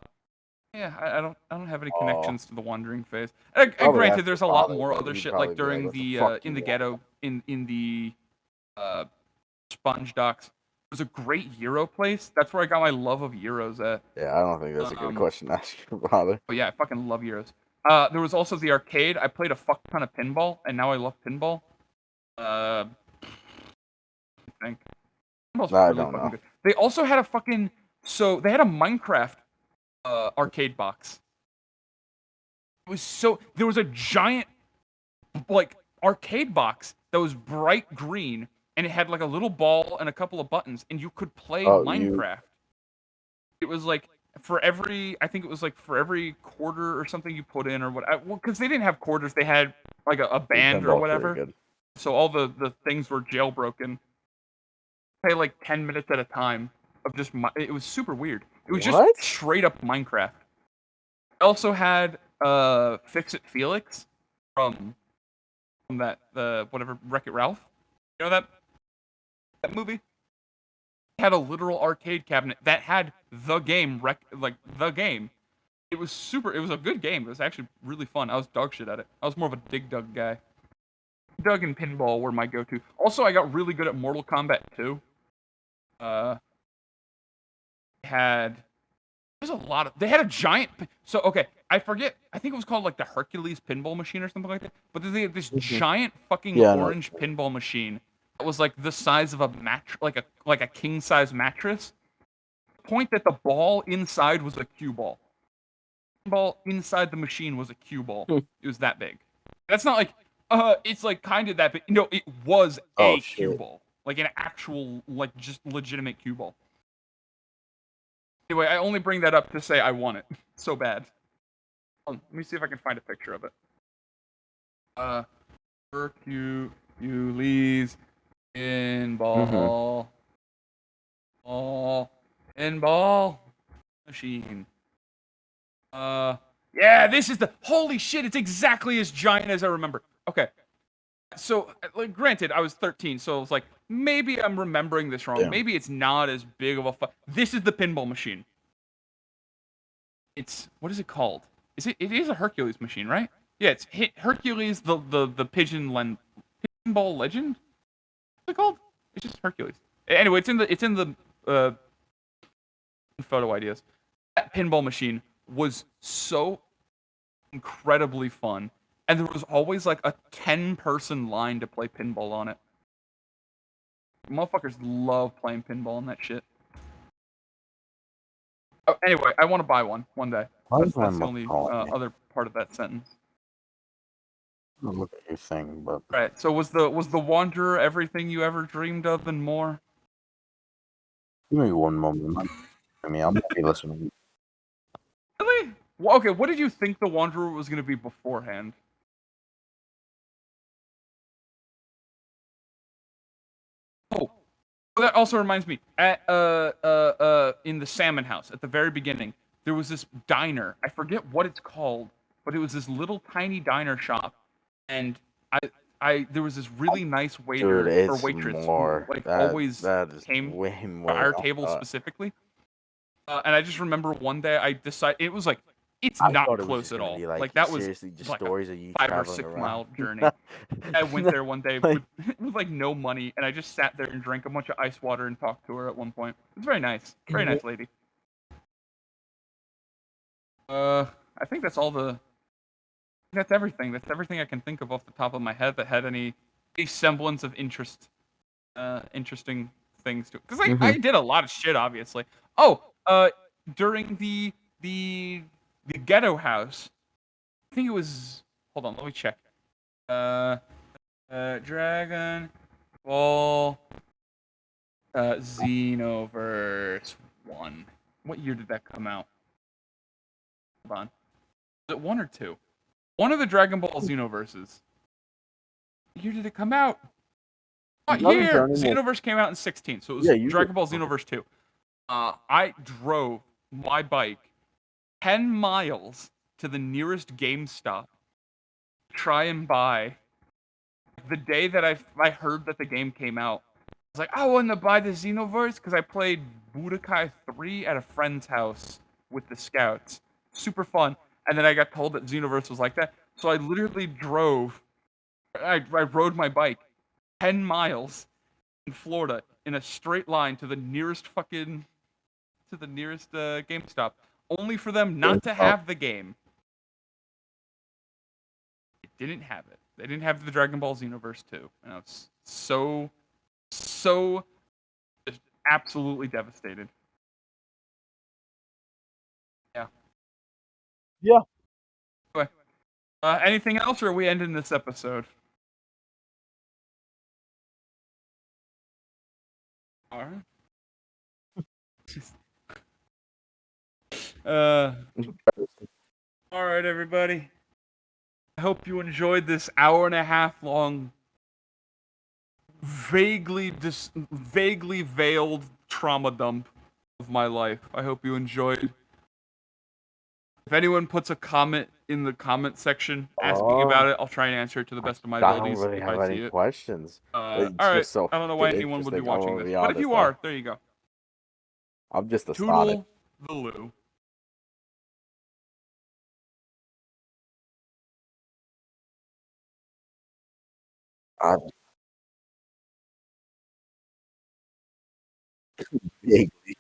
yeah, I don't have any Oh, connections to the wandering phase. probably Granted, ask your there's a lot father, more but other he'd shit probably like be like, during "What the the fuck in you the want?" ghetto in the sponge docks. There's a great Euro place. That's where I got my love of Euros at. Yeah, I don't think that's a good question to ask your father. Oh yeah, I fucking love Euros. There was also the arcade. I played a fuck ton of pinball, and now I love pinball. I think pinball's I really don't fucking know. good. They also had a fucking they had a Minecraft arcade box. It was there was a giant like arcade box that was bright green, and it had like a little ball and a couple of buttons, and you could play Oh, Minecraft. It was like I think it was like for every quarter or something you put in or what. Well, because they didn't have quarters, they had like a band or pinball's whatever. pretty good. So all the things were jailbroken. Play like 10 minutes at a time of just. It was super weird. It was just What? straight up Minecraft. I also had Fix It Felix from that whatever Wreck-It Ralph. You know that movie? Had a literal arcade cabinet that had the game the game. It was a good game. It was actually really fun. I was dog shit at it. I was more of a Dig Dug guy. Dug and pinball were my go-to. Also, I got really good at Mortal Kombat 2. Had there's a lot of they had a giant so okay, I forget. I think it was called like the Hercules pinball machine or something like that. But they had this giant fucking Yeah, I know. orange pinball machine that was like the size of a like a king size mattress. Point that the ball inside was a cue ball. Ball inside the machine was a cue ball. Hmm. It was that big. That's not like it's like kind of that big. No, it was Oh, a cue shit. ball, like an actual like just legitimate cue ball. Anyway, I only bring that up to say I want it so bad. Let me see if I can find a picture of it. Hercules pinball, pinball machine. Yeah, this is the holy shit. It's exactly as giant as I remember. Okay, so like, granted, I was 13, so it was like maybe I'm remembering this wrong. Damn. Maybe it's not as big of a. This is the pinball machine. It's what is it called? Is it? It is a Hercules machine, right? Yeah, it's Hercules, the pinball legend. What's it called? It's just Hercules. Anyway, it's in the photo ideas. That pinball machine was so incredibly fun, and there was always like a 10-person line to play pinball on it. Motherfuckers love playing pinball on that shit. Oh, anyway, I want to buy one day. Why That's is the my only calling me? other part of that sentence. Look at your thing, but Right. So was the Wanderer everything you ever dreamed of and more? give me one moment. I mean, I'm gonna be listening. Really? Well, okay. What did you think the Wanderer was going to be beforehand? Oh, that also reminds me. At in the Salmon House at the very beginning, there was this diner. I forget what it's called, but it was this little tiny diner shop, and I there was this really nice Dude, waiter or it's waitress who more. like That always that is came way to more. our table specifically. And I just remember one day I decided it was like it's I not thought it was close just at gonna all. be like Like that was seriously just like a stories of you 5 or traveling 6 around. mile journey. I went there one day Like, with like no money, and I just sat there and drank a bunch of ice water and talked to her at one point. It was very nice, very nice lady. I think that's all the. That's everything. That's everything I can think of off the top of my head that had any semblance of interest, interesting things to. Because I did a lot of shit, obviously. Oh, during the the ghetto house, I think it was. Hold on, let me check. Uh, Dragon Ball Xenoverse 1. What year did that come out? Hold on. Was it 1 or 2? One of the Dragon Ball Xenoverses. What year did it come out? What nothing year? turning more. Xenoverse came out in 16, so it was Yeah, you Dragon Ball Xenoverse 2. I drove my bike 10 miles to the nearest GameStop to try and buy. The day that I heard that the game came out, I was like, I want to buy the Xenoverse because I played Budokai 3 at a friend's house with the scouts. Super fun. And then I got told that Xenoverse was like that. So I literally I rode my bike 10 miles in Florida in a straight line to the nearest GameStop, only for them not to have the game. It didn't have it. They didn't have the Dragon Ball Xenoverse 2. And I was so just absolutely devastated. Yeah. Yeah. Anyway, anything else, or are we ending this episode? All right. Uh, all right, everybody. I hope you enjoyed this hour and a half long, vaguely veiled trauma dump of my life. I hope you enjoyed. If anyone puts a comment in the comment section asking about it, I'll try and answer it to the best of my I don't abilities really if have I any see it. questions. All It's right. just so I don't know why anyone would be interesting. I'm watching gonna this, be but if you honest. are, there you go. I'm just astonished. Toodle the loo. Vaguely.